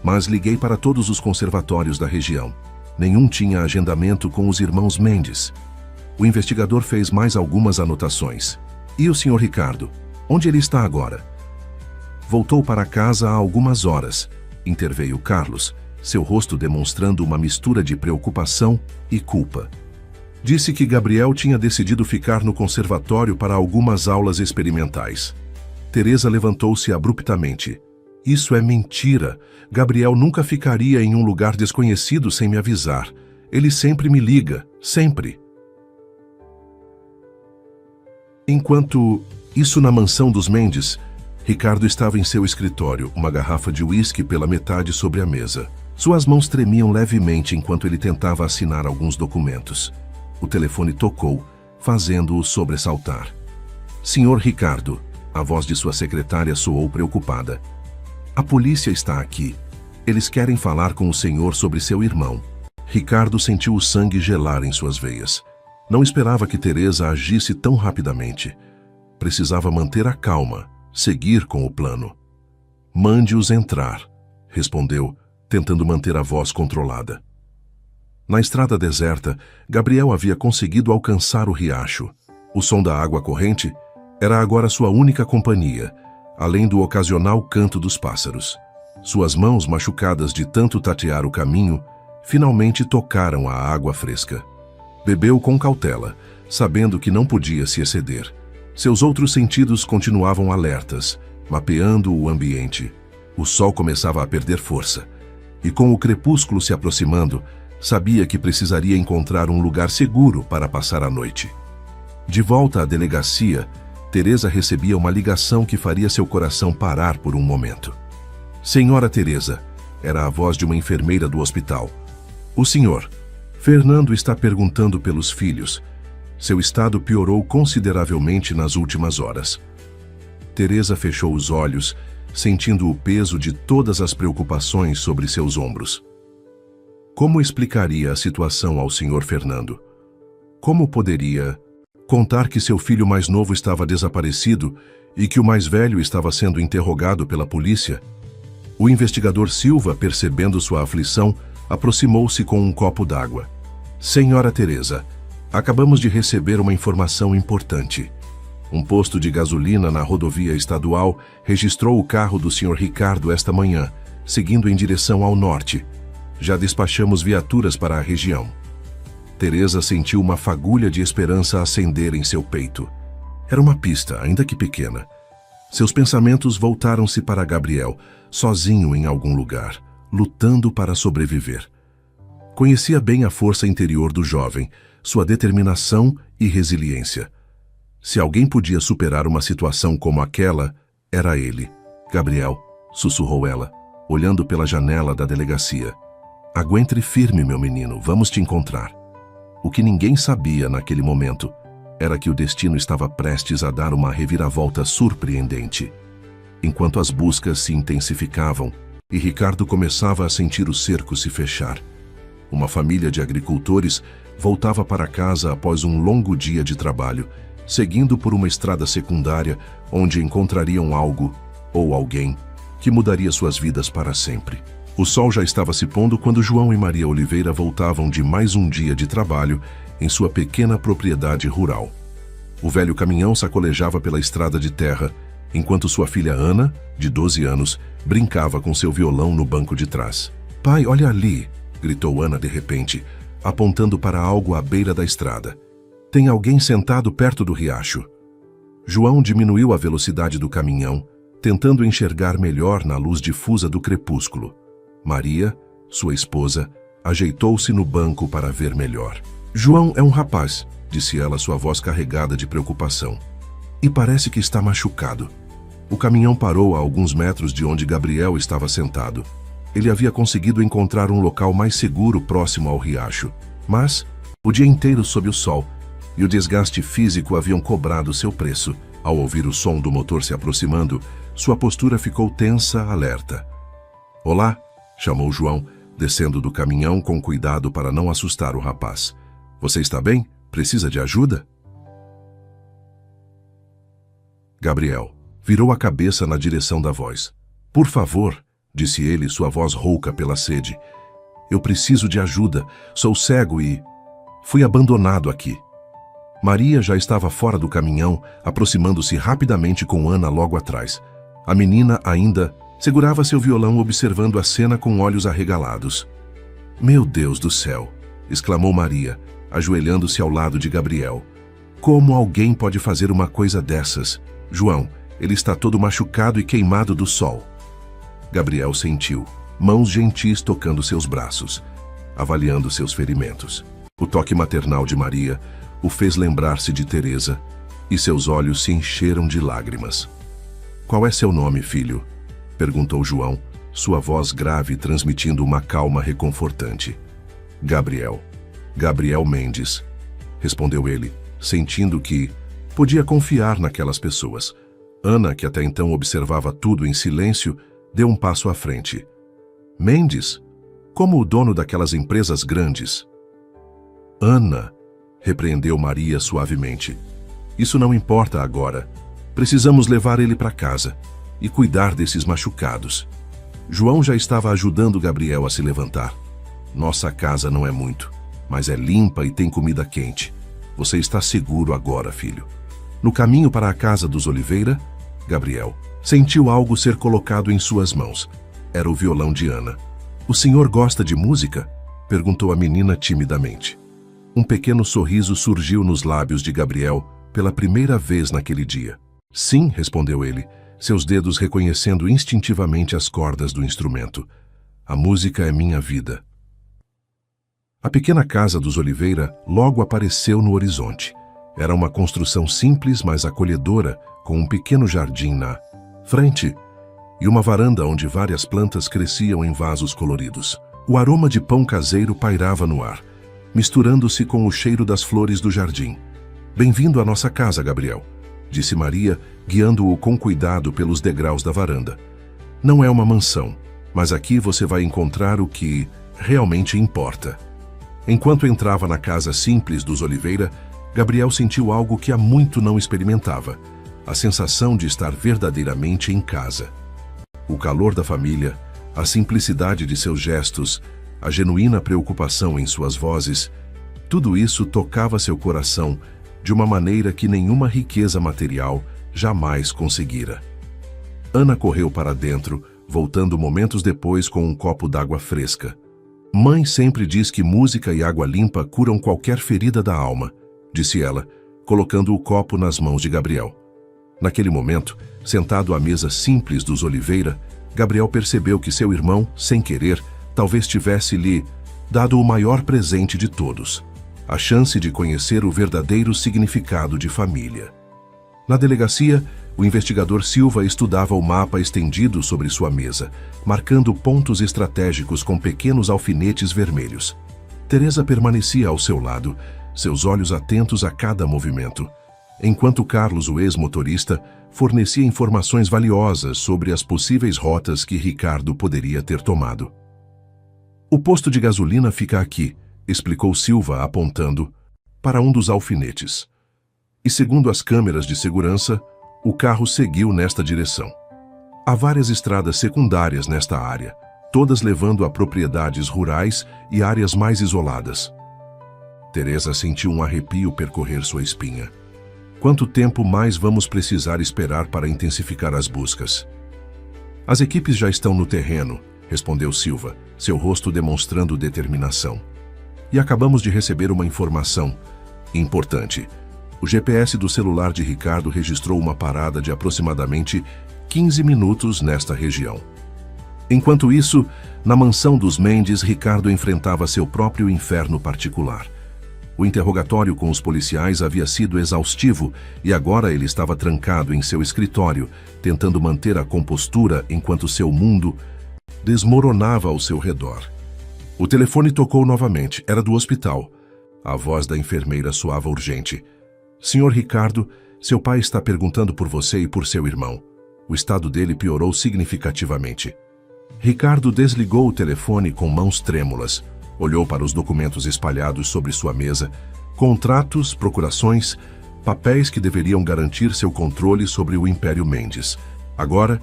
Mas liguei para todos os conservatórios da região. Nenhum tinha agendamento com os irmãos Mendes. O investigador fez mais algumas anotações. E o senhor Ricardo? Onde ele está agora? Voltou para casa há algumas horas, interveio Carlos, seu rosto demonstrando uma mistura de preocupação e culpa. Disse que Gabriel tinha decidido ficar no conservatório para algumas aulas experimentais. Teresa levantou-se abruptamente. Isso é mentira. Gabriel nunca ficaria em um lugar desconhecido sem me avisar. Ele sempre me liga, sempre. Enquanto isso na mansão dos Mendes, Ricardo estava em seu escritório, uma garrafa de uísque pela metade sobre a mesa. Suas mãos tremiam levemente enquanto ele tentava assinar alguns documentos. O telefone tocou, fazendo-o sobressaltar. Senhor Ricardo, a voz de sua secretária soou preocupada. A polícia está aqui. Eles querem falar com o senhor sobre seu irmão. Ricardo sentiu o sangue gelar em suas veias. Não esperava que Teresa agisse tão rapidamente. Precisava manter a calma, seguir com o plano. Mande-os entrar, respondeu, tentando manter a voz controlada. Na estrada deserta, Gabriel havia conseguido alcançar o riacho. O som da água corrente era agora sua única companhia, além do ocasional canto dos pássaros. Suas mãos, machucadas de tanto tatear o caminho, finalmente tocaram a água fresca. Bebeu com cautela, sabendo que não podia se exceder. Seus outros sentidos continuavam alertas, mapeando o ambiente. O sol começava a perder força, e com o crepúsculo se aproximando, sabia que precisaria encontrar um lugar seguro para passar a noite. De volta à delegacia, Teresa recebia uma ligação que faria seu coração parar por um momento. Senhora Teresa, era a voz de uma enfermeira do hospital. O senhor, Fernando, está perguntando pelos filhos. Seu estado piorou consideravelmente nas últimas horas. Teresa fechou os olhos, sentindo o peso de todas as preocupações sobre seus ombros. Como explicaria a situação ao senhor Fernando? Como poderia contar que seu filho mais novo estava desaparecido e que o mais velho estava sendo interrogado pela polícia? O investigador Silva, percebendo sua aflição, aproximou-se com um copo d'água. Senhora Teresa, acabamos de receber uma informação importante. Um posto de gasolina na rodovia estadual registrou o carro do Sr. Ricardo esta manhã, seguindo em direção ao norte. Já despachamos viaturas para a região. Teresa sentiu uma fagulha de esperança acender em seu peito. Era uma pista, ainda que pequena. Seus pensamentos voltaram-se para Gabriel, sozinho em algum lugar, lutando para sobreviver. Conhecia bem a força interior do jovem, sua determinação e resiliência. Se alguém podia superar uma situação como aquela, era ele. Gabriel, sussurrou ela, olhando pela janela da delegacia. Aguente firme, meu menino, vamos te encontrar. O que ninguém sabia naquele momento era que o destino estava prestes a dar uma reviravolta surpreendente. Enquanto as buscas se intensificavam e Ricardo começava a sentir o cerco se fechar, uma família de agricultores voltava para casa após um longo dia de trabalho, seguindo por uma estrada secundária onde encontrariam algo ou alguém que mudaria suas vidas para sempre. O sol já estava se pondo quando João e Maria Oliveira voltavam de mais um dia de trabalho em sua pequena propriedade rural. O velho caminhão sacolejava pela estrada de terra, enquanto sua filha Ana, de 12 anos, brincava com seu violão no banco de trás. "Pai, olha ali!" gritou Ana de repente, apontando para algo à beira da estrada. "Tem alguém sentado perto do riacho." João diminuiu a velocidade do caminhão, tentando enxergar melhor na luz difusa do crepúsculo. Maria, sua esposa, ajeitou-se no banco para ver melhor. "João é um rapaz", disse ela, sua voz carregada de preocupação. "E parece que está machucado." O caminhão parou a alguns metros de onde Gabriel estava sentado. Ele havia conseguido encontrar um local mais seguro próximo ao riacho, mas o dia inteiro sob o sol e o desgaste físico haviam cobrado seu preço. Ao ouvir o som do motor se aproximando, sua postura ficou tensa, alerta. "Olá", chamou João, descendo do caminhão com cuidado para não assustar o rapaz. "Você está bem? Precisa de ajuda?" Gabriel virou a cabeça na direção da voz. "Por favor", disse ele, sua voz rouca pela sede. "Eu preciso de ajuda. Sou cego e fui abandonado aqui." Maria já estava fora do caminhão, aproximando-se rapidamente com Ana logo atrás. A menina ainda segurava seu violão, observando a cena com olhos arregalados. "Meu Deus do céu!" exclamou Maria, ajoelhando-se ao lado de Gabriel. "Como alguém pode fazer uma coisa dessas? João, ele está todo machucado e queimado do sol." Gabriel sentiu mãos gentis tocando seus braços, avaliando seus ferimentos. O toque maternal de Maria o fez lembrar-se de Teresa, e seus olhos se encheram de lágrimas. "Qual é seu nome, filho?" perguntou João, sua voz grave transmitindo uma calma reconfortante. "Gabriel. Gabriel Mendes", respondeu ele, sentindo que podia confiar naquelas pessoas. Ana, que até então observava tudo em silêncio, deu um passo à frente. "Mendes? Como o dono daquelas empresas grandes?" "Ana", repreendeu Maria suavemente. "Isso não importa agora. Precisamos levar ele para casa e cuidar desses machucados." João já estava ajudando Gabriel a se levantar. "Nossa casa não é muito, mas é limpa e tem comida quente. Você está seguro agora, filho." No caminho para a casa dos Oliveira, Gabriel sentiu algo ser colocado em suas mãos. Era o violão de Ana. "O senhor gosta de música?" perguntou a menina timidamente. Um pequeno sorriso surgiu nos lábios de Gabriel pela primeira vez naquele dia. "Sim", respondeu ele, seus dedos reconhecendo instintivamente as cordas do instrumento. "A música é minha vida." A pequena casa dos Oliveira logo apareceu no horizonte. Era uma construção simples, mas acolhedora, com um pequeno jardim na frente e uma varanda onde várias plantas cresciam em vasos coloridos. O aroma de pão caseiro pairava no ar, misturando-se com o cheiro das flores do jardim. "Bem-vindo à nossa casa, Gabriel", disse Maria, guiando-o com cuidado pelos degraus da varanda. "Não é uma mansão, mas aqui você vai encontrar o que realmente importa." Enquanto entrava na casa simples dos Oliveira, Gabriel sentiu algo que há muito não experimentava: a sensação de estar verdadeiramente em casa. O calor da família, a simplicidade de seus gestos, a genuína preocupação em suas vozes, tudo isso tocava seu coração de uma maneira que nenhuma riqueza material jamais conseguira. Ana correu para dentro, voltando momentos depois com um copo d'água fresca. "Mãe sempre diz que música e água limpa curam qualquer ferida da alma", disse ela, colocando o copo nas mãos de Gabriel. Naquele momento, sentado à mesa simples dos Oliveira, Gabriel percebeu que seu irmão, sem querer, talvez tivesse-lhe dado o maior presente de todos: a chance de conhecer o verdadeiro significado de família. Na delegacia, o investigador Silva estudava o mapa estendido sobre sua mesa, marcando pontos estratégicos com pequenos alfinetes vermelhos. Teresa permanecia ao seu lado, seus olhos atentos a cada movimento, enquanto Carlos, o ex-motorista, fornecia informações valiosas sobre as possíveis rotas que Ricardo poderia ter tomado. "O posto de gasolina fica aqui", explicou Silva, apontando para um dos alfinetes. "E segundo as câmeras de segurança, o carro seguiu nesta direção. Há várias estradas secundárias nesta área, todas levando a propriedades rurais e áreas mais isoladas." Teresa sentiu um arrepio percorrer sua espinha. "Quanto tempo mais vamos precisar esperar para intensificar as buscas?" "As equipes já estão no terreno", respondeu Silva, seu rosto demonstrando determinação. "E acabamos de receber uma informação importante. O GPS do celular de Ricardo registrou uma parada de aproximadamente 15 minutos nesta região." Enquanto isso, na mansão dos Mendes, Ricardo enfrentava seu próprio inferno particular. O interrogatório com os policiais havia sido exaustivo e agora ele estava trancado em seu escritório, tentando manter a compostura enquanto seu mundo desmoronava ao seu redor. O telefone tocou novamente. Era do hospital. A voz da enfermeira soava urgente. Senhor Ricardo, seu pai está perguntando por você e por seu irmão. O estado dele piorou significativamente. Ricardo desligou o telefone com mãos trêmulas. Olhou para os documentos espalhados sobre sua mesa. Contratos, procurações, papéis que deveriam garantir seu controle sobre o Império Mendes. Agora,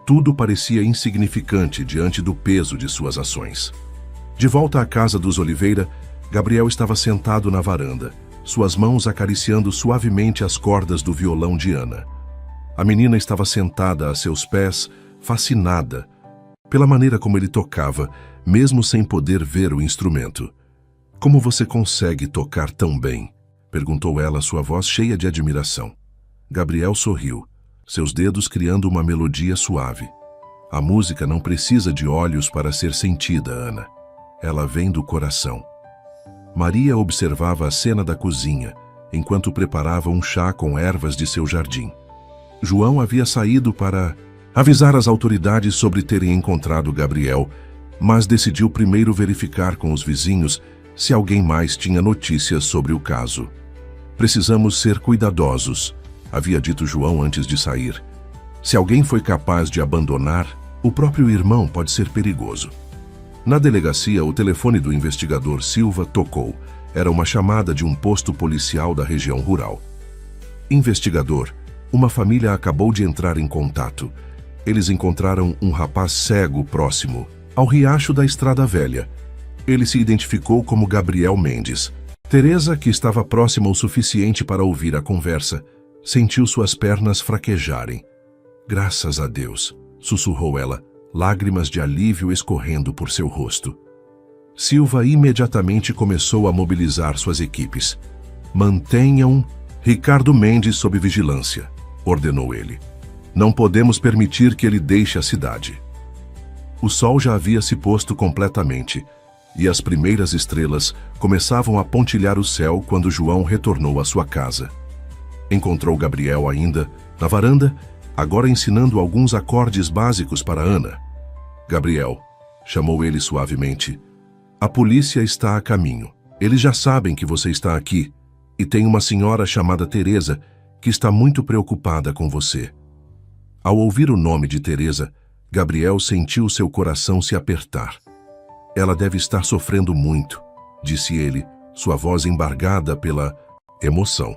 tudo parecia insignificante diante do peso de suas ações. De volta à casa dos Oliveira, Gabriel estava sentado na varanda, suas mãos acariciando suavemente as cordas do violão de Ana. A menina estava sentada a seus pés, fascinada pela maneira como ele tocava, mesmo sem poder ver o instrumento. Como você consegue tocar tão bem? Perguntou ela, sua voz cheia de admiração. Gabriel sorriu, seus dedos criando uma melodia suave. A música não precisa de olhos para ser sentida, Ana. Ela vem do coração. Maria observava a cena da cozinha, enquanto preparava um chá com ervas de seu jardim. João havia saído para avisar as autoridades sobre terem encontrado Gabriel, mas decidiu primeiro verificar com os vizinhos se alguém mais tinha notícias sobre o caso. Precisamos ser cuidadosos, havia dito João antes de sair. Se alguém foi capaz de abandonar, o próprio irmão pode ser perigoso. Na delegacia, o telefone do investigador Silva tocou. Era uma chamada de um posto policial da região rural. Investigador, uma família acabou de entrar em contato. Eles encontraram um rapaz cego próximo, ao riacho da Estrada Velha. Ele se identificou como Gabriel Mendes. Teresa, que estava próxima o suficiente para ouvir a conversa, sentiu suas pernas fraquejarem. Graças a Deus, sussurrou ela, lágrimas de alívio escorrendo por seu rosto. Silva imediatamente começou a mobilizar suas equipes. Mantenham Ricardo Mendes sob vigilância, ordenou ele. Não podemos permitir que ele deixe a cidade. O sol já havia se posto completamente, e as primeiras estrelas começavam a pontilhar o céu quando João retornou à sua casa. Encontrou Gabriel ainda, na varanda, agora ensinando alguns acordes básicos para Ana. Gabriel, chamou ele suavemente, a polícia está a caminho. Eles já sabem que você está aqui, e tem uma senhora chamada Teresa que está muito preocupada com você. Ao ouvir o nome de Teresa, Gabriel sentiu seu coração se apertar. Ela deve estar sofrendo muito, disse ele, sua voz embargada pela emoção.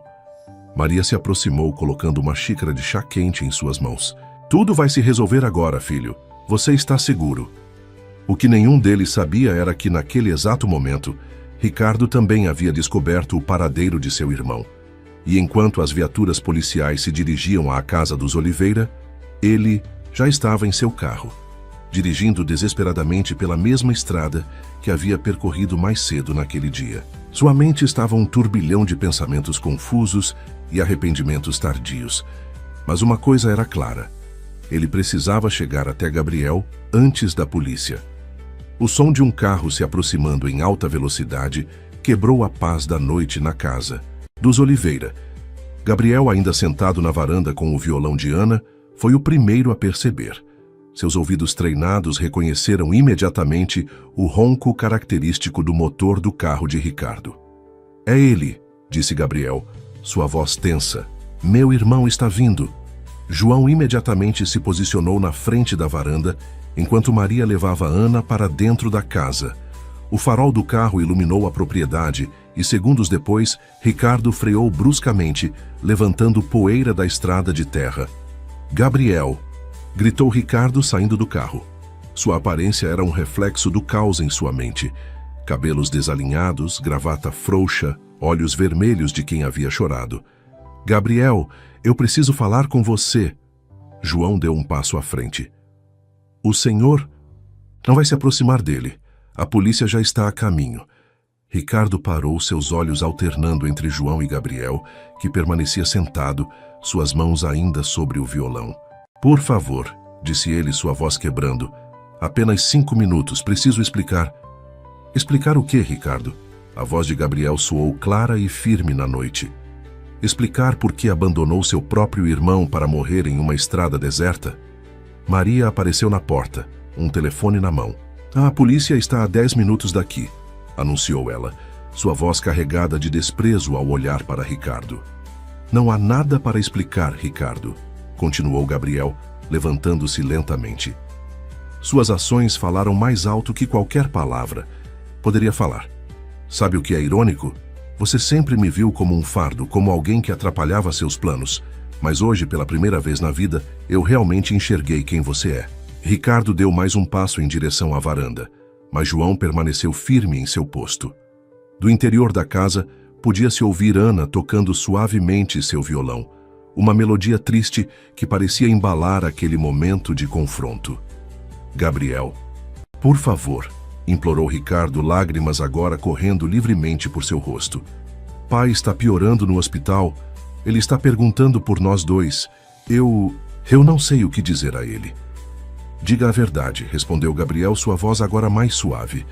Maria se aproximou, colocando uma xícara de chá quente em suas mãos. Tudo vai se resolver agora, filho. Você está seguro. O que nenhum deles sabia era que, naquele exato momento, Ricardo também havia descoberto o paradeiro de seu irmão. E enquanto as viaturas policiais se dirigiam à casa dos Oliveira, ele já estava em seu carro, dirigindo desesperadamente pela mesma estrada que havia percorrido mais cedo naquele dia. Sua mente estava um turbilhão de pensamentos confusos e arrependimentos tardios. Mas uma coisa era clara. Ele precisava chegar até Gabriel antes da polícia. O som de um carro se aproximando em alta velocidade quebrou a paz da noite na casa dos Oliveira. Gabriel, ainda sentado na varanda com o violão de Ana, foi o primeiro a perceber. Seus ouvidos treinados reconheceram imediatamente o ronco característico do motor do carro de Ricardo. É ele, disse Gabriel, sua voz tensa. Meu irmão está vindo. João imediatamente se posicionou na frente da varanda, enquanto Maria levava Ana para dentro da casa. O farol do carro iluminou a propriedade e, segundos depois, Ricardo freou bruscamente, levantando poeira da estrada de terra. Gabriel! Gritou Ricardo saindo do carro. Sua aparência era um reflexo do caos em sua mente. Cabelos desalinhados, gravata frouxa, olhos vermelhos de quem havia chorado. Gabriel, eu preciso falar com você. João deu um passo à frente. O senhor não vai se aproximar dele. A polícia já está a caminho. Ricardo parou, seus olhos alternando entre João e Gabriel, que permanecia sentado, suas mãos ainda sobre o violão. Por favor, disse ele, sua voz quebrando. Apenas 5 minutos, preciso explicar. Explicar o quê, Ricardo? A voz de Gabriel soou clara e firme na noite. Explicar por que abandonou seu próprio irmão para morrer em uma estrada deserta? Maria apareceu na porta, um telefone na mão. A polícia está a 10 minutos daqui, anunciou ela, sua voz carregada de desprezo ao olhar para Ricardo. Não há nada para explicar, Ricardo, continuou Gabriel, levantando-se lentamente. Suas ações falaram mais alto que qualquer palavra. Poderia falar. Sabe o que é irônico? Você sempre me viu como um fardo, como alguém que atrapalhava seus planos. Mas hoje, pela primeira vez na vida, eu realmente enxerguei quem você é. Ricardo deu mais um passo em direção à varanda, mas João permaneceu firme em seu posto. Do interior da casa, podia-se ouvir Ana tocando suavemente seu violão, uma melodia triste que parecia embalar aquele momento de confronto. Gabriel, por favor, implorou Ricardo, lágrimas agora correndo livremente por seu rosto. Pai está piorando no hospital. Ele está perguntando por nós dois. Eu não sei o que dizer a ele. Diga a verdade, respondeu Gabriel, sua voz agora mais suave.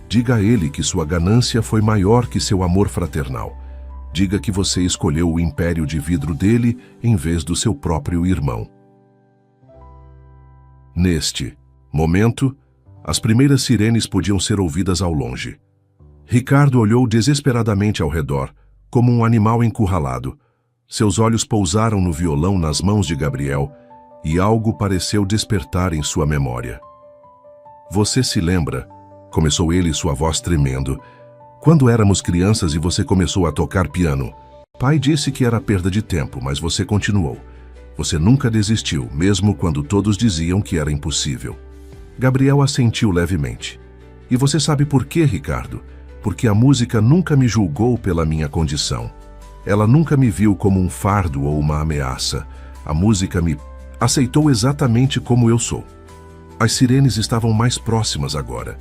Diga a ele que sua ganância foi maior que seu amor fraternal. Diga que você escolheu o império de vidro dele em vez do seu próprio irmão. Neste momento, as primeiras sirenes podiam ser ouvidas ao longe. Ricardo olhou desesperadamente ao redor, como um animal encurralado. Seus olhos pousaram no violão nas mãos de Gabriel, e algo pareceu despertar em sua memória. Você se lembra, começou ele, sua voz tremendo, quando éramos crianças e você começou a tocar piano. Pai disse que era perda de tempo, mas você continuou. Você nunca desistiu, mesmo quando todos diziam que era impossível. Gabriel assentiu levemente. E você sabe por quê, Ricardo? Porque a música nunca me julgou pela minha condição. Ela nunca me viu como um fardo ou uma ameaça. A música me aceitou exatamente como eu sou. As sirenes estavam mais próximas agora.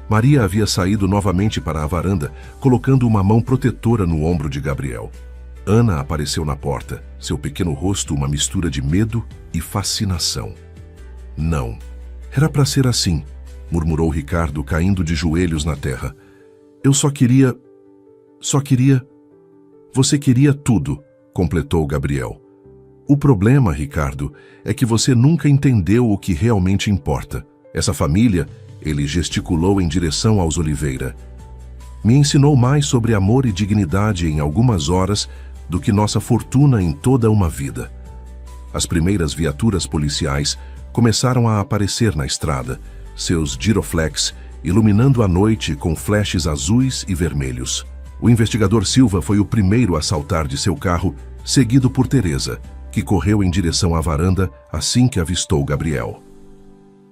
Maria havia saído novamente para a varanda, colocando uma mão protetora no ombro de Gabriel. Ana apareceu na porta, seu pequeno rosto uma mistura de medo e fascinação. Não. Era para ser assim, murmurou Ricardo, caindo de joelhos na terra. Eu só queria... Você queria tudo, completou Gabriel. O problema, Ricardo, é que você nunca entendeu o que realmente importa. Essa família, ele gesticulou em direção aos Oliveira, me ensinou mais sobre amor e dignidade em algumas horas do que nossa fortuna em toda uma vida. As primeiras viaturas policiais começaram a aparecer na estrada, seus giroflex iluminando a noite com flashes azuis e vermelhos. O investigador Silva foi o primeiro a saltar de seu carro, seguido por Teresa, que correu em direção à varanda assim que avistou Gabriel.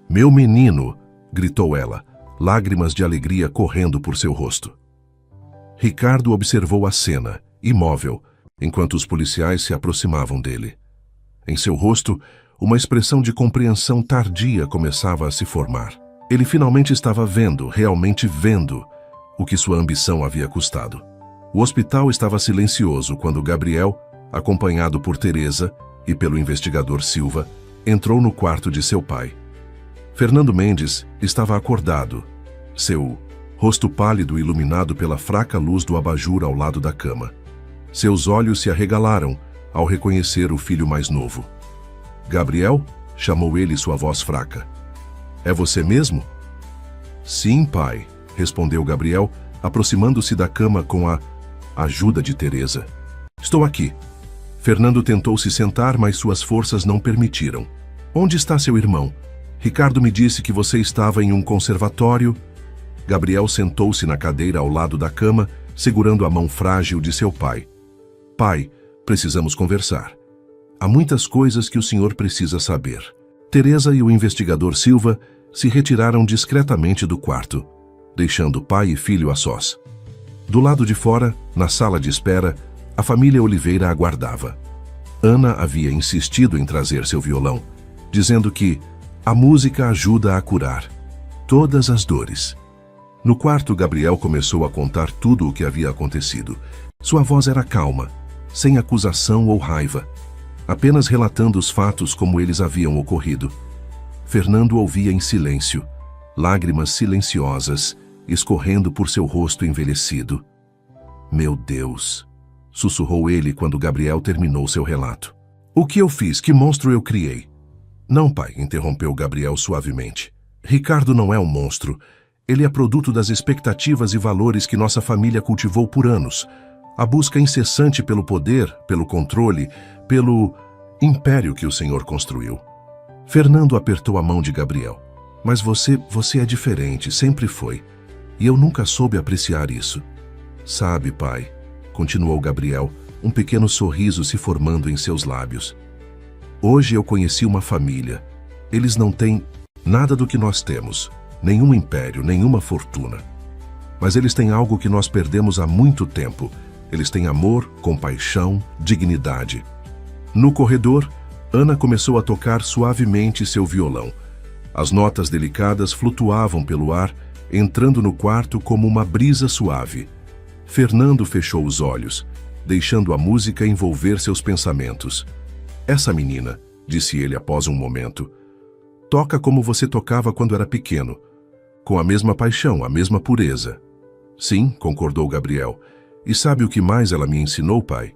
Meu menino, gritou ela, lágrimas de alegria correndo por seu rosto. Ricardo observou a cena, imóvel, enquanto os policiais se aproximavam dele. Em seu rosto, uma expressão de compreensão tardia começava a se formar. Ele finalmente estava vendo, realmente vendo, o que sua ambição havia custado. O hospital estava silencioso quando Gabriel, acompanhado por Teresa e pelo investigador Silva, entrou no quarto de seu pai. Fernando Mendes estava acordado, seu rosto pálido iluminado pela fraca luz do abajur ao lado da cama. Seus olhos se arregalaram ao reconhecer o filho mais novo. Gabriel, chamou ele, sua voz fraca. É você mesmo? Sim, pai, respondeu Gabriel, aproximando-se da cama com a ajuda de Teresa. Estou aqui. Fernando tentou se sentar, mas suas forças não permitiram. Onde está seu irmão? Ricardo me disse que você estava em um conservatório. Gabriel sentou-se na cadeira ao lado da cama, segurando a mão frágil de seu pai. Pai, precisamos conversar. Há muitas coisas que o senhor precisa saber. Teresa e o investigador Silva se retiraram discretamente do quarto, deixando pai e filho a sós. Do lado de fora, na sala de espera, a família Oliveira aguardava. Ana havia insistido em trazer seu violão, dizendo que a música ajuda a curar todas as dores. No quarto, Gabriel começou a contar tudo o que havia acontecido. Sua voz era calma, sem acusação ou raiva, apenas relatando os fatos como eles haviam ocorrido. Fernando ouvia em silêncio, lágrimas silenciosas escorrendo por seu rosto envelhecido. Meu Deus, sussurrou ele quando Gabriel terminou seu relato. O que eu fiz? Que monstro eu criei? Não, pai, interrompeu Gabriel suavemente. Ricardo não é um monstro. Ele é produto das expectativas e valores que nossa família cultivou por anos. A busca incessante pelo poder, pelo controle, pelo império que o Senhor construiu. Fernando apertou a mão de Gabriel. Mas você é diferente, sempre foi. E eu nunca soube apreciar isso. Sabe, pai, continuou Gabriel, um pequeno sorriso se formando em seus lábios. Hoje eu conheci uma família. Eles não têm nada do que nós temos. Nenhum império, nenhuma fortuna. Mas eles têm algo que nós perdemos há muito tempo. Eles têm amor, compaixão, dignidade. No corredor, Ana começou a tocar suavemente seu violão. As notas delicadas flutuavam pelo ar, entrando no quarto como uma brisa suave. Fernando fechou os olhos, deixando a música envolver seus pensamentos. Essa menina, disse ele após um momento, toca como você tocava quando era pequeno, com a mesma paixão, a mesma pureza. Sim, concordou Gabriel. E sabe o que mais ela me ensinou, pai?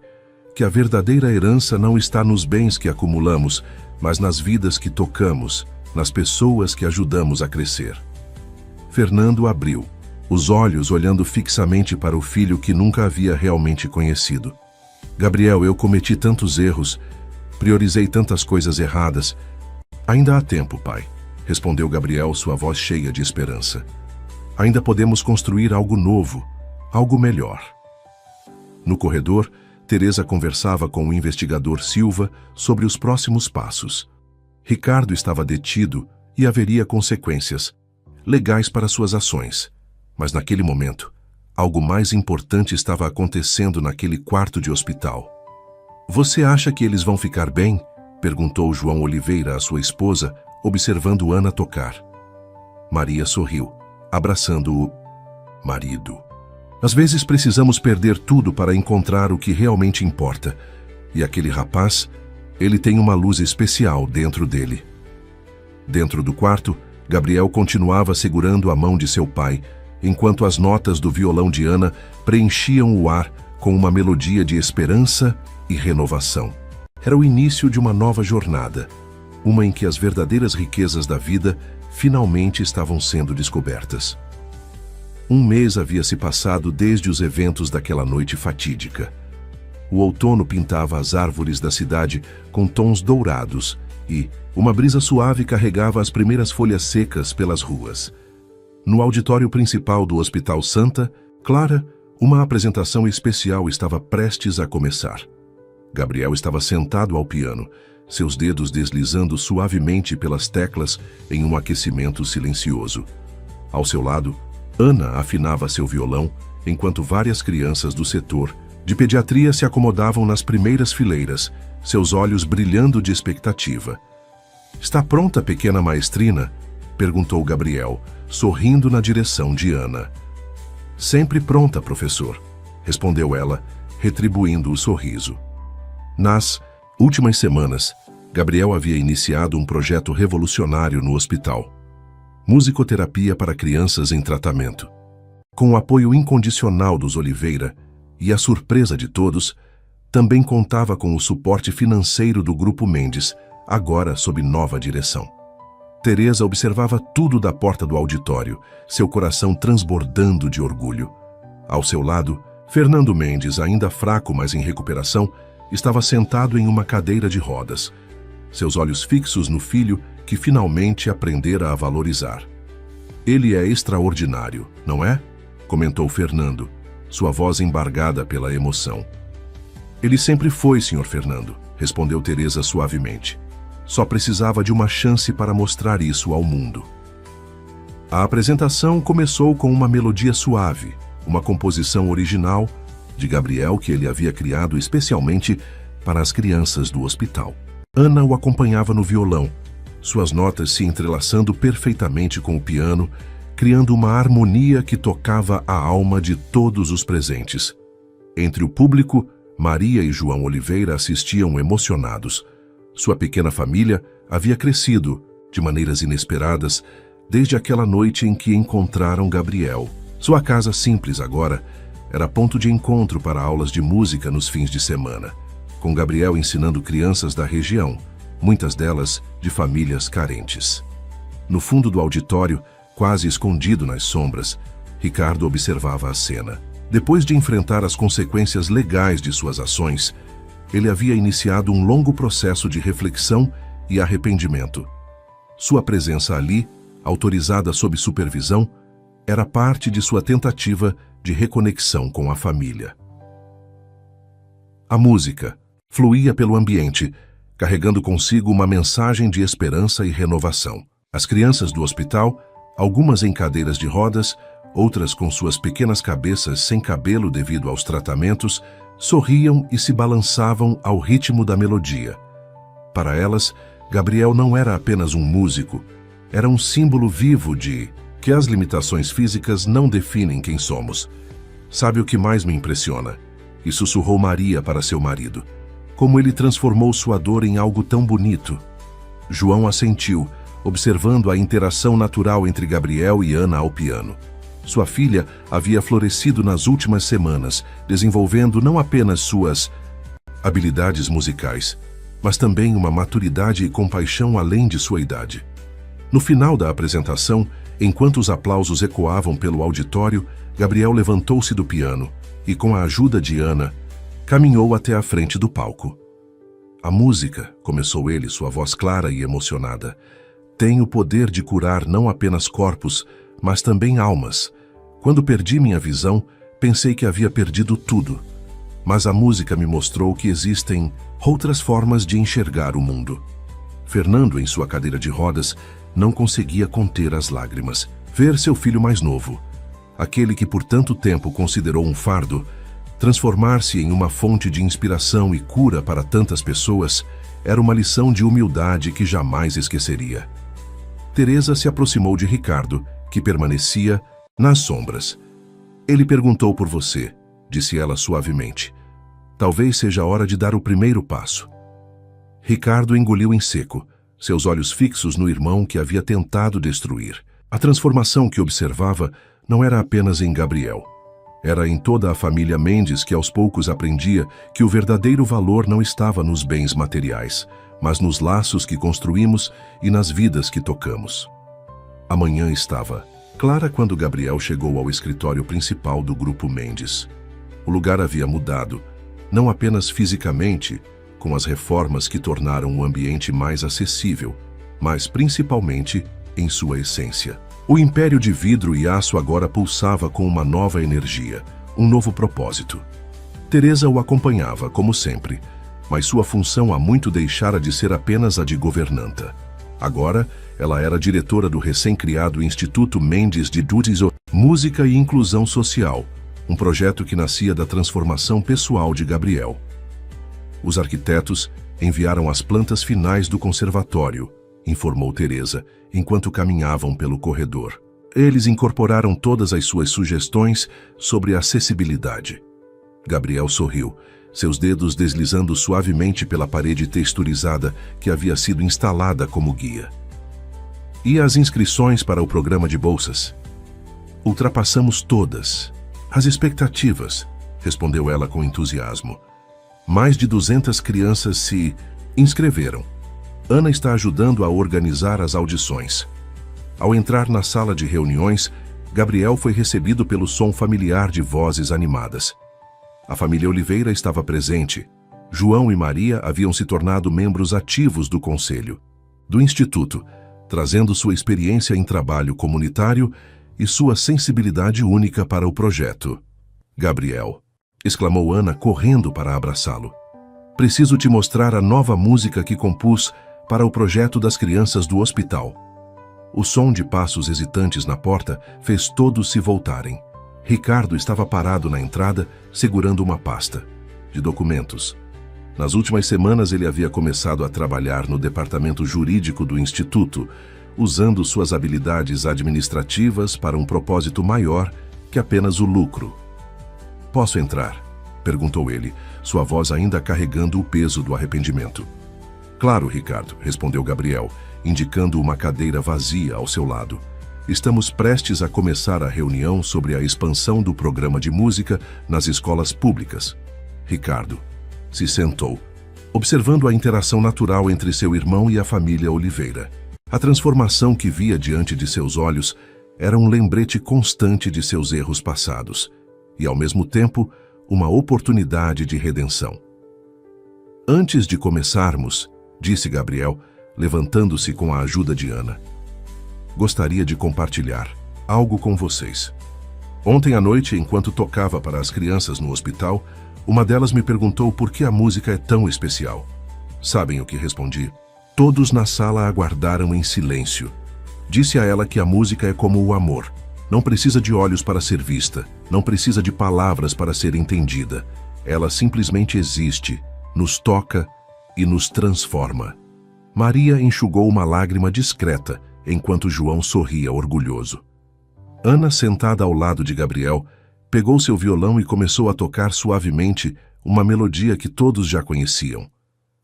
Que a verdadeira herança não está nos bens que acumulamos, mas nas vidas que tocamos, nas pessoas que ajudamos a crescer. Fernando abriu, os olhos olhando fixamente para o filho que nunca havia realmente conhecido. Gabriel, eu cometi tantos erros, priorizei tantas coisas erradas. Ainda há tempo, pai, respondeu Gabriel, sua voz cheia de esperança. Ainda podemos construir algo novo, algo melhor. No corredor, Teresa conversava com o investigador Silva sobre os próximos passos. Ricardo estava detido e haveria consequências legais para suas ações. Mas naquele momento, algo mais importante estava acontecendo naquele quarto de hospital. Você acha que eles vão ficar bem? Perguntou João Oliveira à sua esposa, observando Ana tocar. Maria sorriu, abraçando o marido. Às vezes precisamos perder tudo para encontrar o que realmente importa. E aquele rapaz, ele tem uma luz especial dentro dele. Dentro do quarto, Gabriel continuava segurando a mão de seu pai, enquanto as notas do violão de Ana preenchiam o ar com uma melodia de esperança e renovação. Era o início de uma nova jornada, uma em que as verdadeiras riquezas da vida finalmente estavam sendo descobertas. Um mês havia se passado desde os eventos daquela noite fatídica. O outono pintava as árvores da cidade com tons dourados e uma brisa suave carregava as primeiras folhas secas pelas ruas. No auditório principal do Hospital Santa Clara, uma apresentação especial estava prestes a começar. Gabriel estava sentado ao piano, seus dedos deslizando suavemente pelas teclas em um aquecimento silencioso. Ao seu lado, Ana afinava seu violão, enquanto várias crianças do setor de pediatria se acomodavam nas primeiras fileiras, seus olhos brilhando de expectativa. Está pronta, pequena maestrina? Perguntou Gabriel, sorrindo na direção de Ana. Sempre pronta, professor, respondeu ela, retribuindo o sorriso. Nas últimas semanas, Gabriel havia iniciado um projeto revolucionário no hospital. Musicoterapia para crianças em tratamento. Com o apoio incondicional dos Oliveira e a surpresa de todos, também contava com o suporte financeiro do Grupo Mendes, agora sob nova direção. Teresa observava tudo da porta do auditório, seu coração transbordando de orgulho. Ao seu lado, Fernando Mendes, ainda fraco, mas em recuperação, estava sentado em uma cadeira de rodas, seus olhos fixos no filho que finalmente aprendera a valorizar. Ele é extraordinário, não é? Comentou Fernando, sua voz embargada pela emoção. Ele sempre foi, Sr. Fernando, respondeu Teresa suavemente. Só precisava de uma chance para mostrar isso ao mundo. A apresentação começou com uma melodia suave, uma composição original de Gabriel que ele havia criado especialmente para as crianças do hospital. Ana o acompanhava no violão, suas notas se entrelaçando perfeitamente com o piano, criando uma harmonia que tocava a alma de todos os presentes. Entre o público, Maria e João Oliveira assistiam emocionados. Sua pequena família havia crescido, de maneiras inesperadas, desde aquela noite em que encontraram Gabriel. Sua casa simples agora era ponto de encontro para aulas de música nos fins de semana, com Gabriel ensinando crianças da região, muitas delas de famílias carentes. No fundo do auditório, quase escondido nas sombras, Ricardo observava a cena. Depois de enfrentar as consequências legais de suas ações, ele havia iniciado um longo processo de reflexão e arrependimento. Sua presença ali, autorizada sob supervisão, era parte de sua tentativa de reconexão com a família. A música fluía pelo ambiente, carregando consigo uma mensagem de esperança e renovação. As crianças do hospital, algumas em cadeiras de rodas, outras com suas pequenas cabeças sem cabelo devido aos tratamentos, sorriam e se balançavam ao ritmo da melodia. Para elas, Gabriel não era apenas um músico, era um símbolo vivo de que as limitações físicas não definem quem somos. Sabe o que mais me impressiona? E sussurrou Maria para seu marido. Como ele transformou sua dor em algo tão bonito. João assentiu, observando a interação natural entre Gabriel e Ana ao piano. Sua filha havia florescido nas últimas semanas, desenvolvendo não apenas suas habilidades musicais, mas também uma maturidade e compaixão além de sua idade. No final da apresentação, enquanto os aplausos ecoavam pelo auditório, Gabriel levantou-se do piano e, com a ajuda de Ana, caminhou até a frente do palco. A música, começou ele, sua voz clara e emocionada, tem o poder de curar não apenas corpos, mas também almas. Quando perdi minha visão, pensei que havia perdido tudo. Mas a música me mostrou que existem outras formas de enxergar o mundo. Fernando, em sua cadeira de rodas, não conseguia conter as lágrimas. Ver seu filho mais novo, aquele que por tanto tempo considerou um fardo, transformar-se em uma fonte de inspiração e cura para tantas pessoas, era uma lição de humildade que jamais esqueceria. Teresa se aproximou de Ricardo, que permanecia nas sombras. Ele perguntou por você, disse ela suavemente. Talvez seja a hora de dar o primeiro passo. Ricardo engoliu em seco, seus olhos fixos no irmão que havia tentado destruir. A transformação que observava não era apenas em Gabriel. Era em toda a família Mendes que aos poucos aprendia que o verdadeiro valor não estava nos bens materiais, mas nos laços que construímos e nas vidas que tocamos. A manhã estava clara quando Gabriel chegou ao escritório principal do Grupo Mendes. O lugar havia mudado, não apenas fisicamente, com as reformas que tornaram o ambiente mais acessível, mas principalmente em sua essência. O império de vidro e aço agora pulsava com uma nova energia, um novo propósito. Teresa o acompanhava, como sempre, mas sua função há muito deixara de ser apenas a de governanta. Agora, ela era diretora do recém-criado Instituto Mendes de Música e Inclusão Social, um projeto que nascia da transformação pessoal de Gabriel. Os arquitetos enviaram as plantas finais do conservatório, informou Teresa, enquanto caminhavam pelo corredor. Eles incorporaram todas as suas sugestões sobre acessibilidade. Gabriel sorriu, seus dedos deslizando suavemente pela parede texturizada que havia sido instalada como guia. E as inscrições para o programa de bolsas? Ultrapassamos todas as expectativas, respondeu ela com entusiasmo. Mais de 200 crianças se inscreveram. Ana está ajudando a organizar as audições. Ao entrar na sala de reuniões, Gabriel foi recebido pelo som familiar de vozes animadas. A família Oliveira estava presente. João e Maria haviam se tornado membros ativos do conselho, do Instituto, trazendo sua experiência em trabalho comunitário e sua sensibilidade única para o projeto. Gabriel, exclamou Ana, correndo para abraçá-lo. Preciso te mostrar a nova música que compus para o projeto das crianças do hospital. O som de passos hesitantes na porta fez todos se voltarem. Ricardo estava parado na entrada, segurando uma pasta de documentos. Nas últimas semanas ele havia começado a trabalhar no departamento jurídico do Instituto, usando suas habilidades administrativas para um propósito maior que apenas o lucro. Posso entrar? Perguntou ele, sua voz ainda carregando o peso do arrependimento. Claro, Ricardo, respondeu Gabriel, indicando uma cadeira vazia ao seu lado. Estamos prestes a começar a reunião sobre a expansão do programa de música nas escolas públicas. Ricardo se sentou, observando a interação natural entre seu irmão e a família Oliveira. A transformação que via diante de seus olhos era um lembrete constante de seus erros passados e, ao mesmo tempo, uma oportunidade de redenção. Antes de começarmos, disse Gabriel, levantando-se com a ajuda de Ana, gostaria de compartilhar algo com vocês. Ontem à noite, enquanto tocava para as crianças no hospital, uma delas me perguntou por que a música é tão especial. Sabem o que respondi? Todos na sala aguardaram em silêncio. Disse a ela que a música é como o amor. Não precisa de olhos para ser vista, não precisa de palavras para ser entendida. Ela simplesmente existe, nos toca e nos transforma. Maria enxugou uma lágrima discreta, enquanto João sorria orgulhoso. Ana, sentada ao lado de Gabriel, pegou seu violão e começou a tocar suavemente uma melodia que todos já conheciam.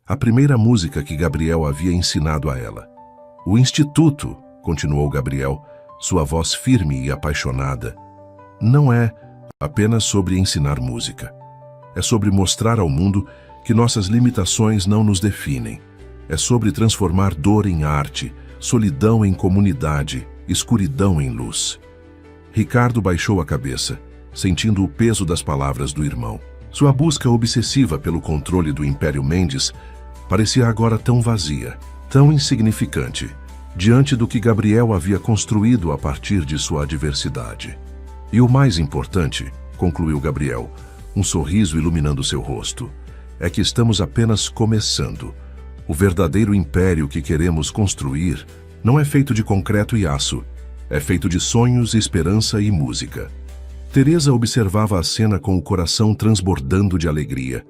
A primeira música que Gabriel havia ensinado a ela. O Instituto, continuou Gabriel, sua voz firme e apaixonada, não é apenas sobre ensinar música. É sobre mostrar ao mundo que nossas limitações não nos definem. É sobre transformar dor em arte, solidão em comunidade, escuridão em luz. Ricardo baixou a cabeça, sentindo o peso das palavras do irmão. Sua busca obsessiva pelo controle do Império Mendes parecia agora tão vazia, tão insignificante, diante do que Gabriel havia construído a partir de sua adversidade. E o mais importante, concluiu Gabriel, um sorriso iluminando seu rosto, é que estamos apenas começando. O verdadeiro império que queremos construir não é feito de concreto e aço, é feito de sonhos, esperança e música. Teresa observava a cena com o coração transbordando de alegria.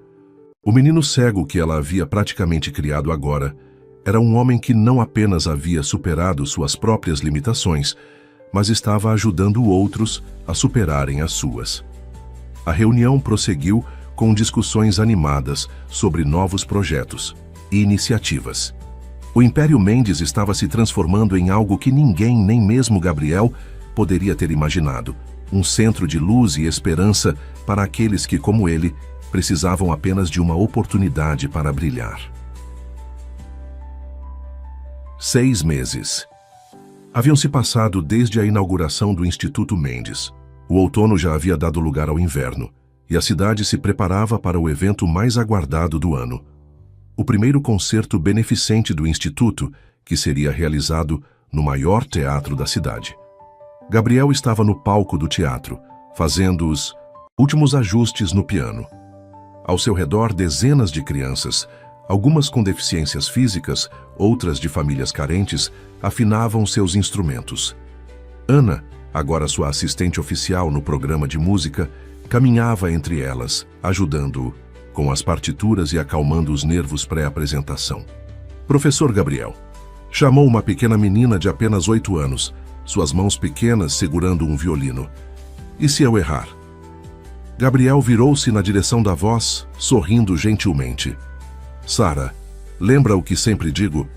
O menino cego que ela havia praticamente criado agora era um homem que não apenas havia superado suas próprias limitações, mas estava ajudando outros a superarem as suas. A reunião prosseguiu com discussões animadas sobre novos projetos e iniciativas. O Império Mendes estava se transformando em algo que ninguém, nem mesmo Gabriel, poderia ter imaginado. Um centro de luz e esperança para aqueles que, como ele, precisavam apenas de uma oportunidade para brilhar. 6 meses. Haviam-se passado desde a inauguração do Instituto Mendes. O outono já havia dado lugar ao inverno, e a cidade se preparava para o evento mais aguardado do ano. O primeiro concerto beneficente do Instituto, que seria realizado no maior teatro da cidade. Gabriel estava no palco do teatro, fazendo os últimos ajustes no piano. Ao seu redor, dezenas de crianças, algumas com deficiências físicas, outras de famílias carentes, afinavam seus instrumentos. Ana, agora sua assistente oficial no programa de música, caminhava entre elas, ajudando-o com as partituras e acalmando os nervos pré-apresentação. Professor Gabriel chamou uma pequena menina de apenas 8 anos, suas mãos pequenas segurando um violino. E se eu errar? Gabriel virou-se na direção da voz, sorrindo gentilmente. Sara, lembra o que sempre digo?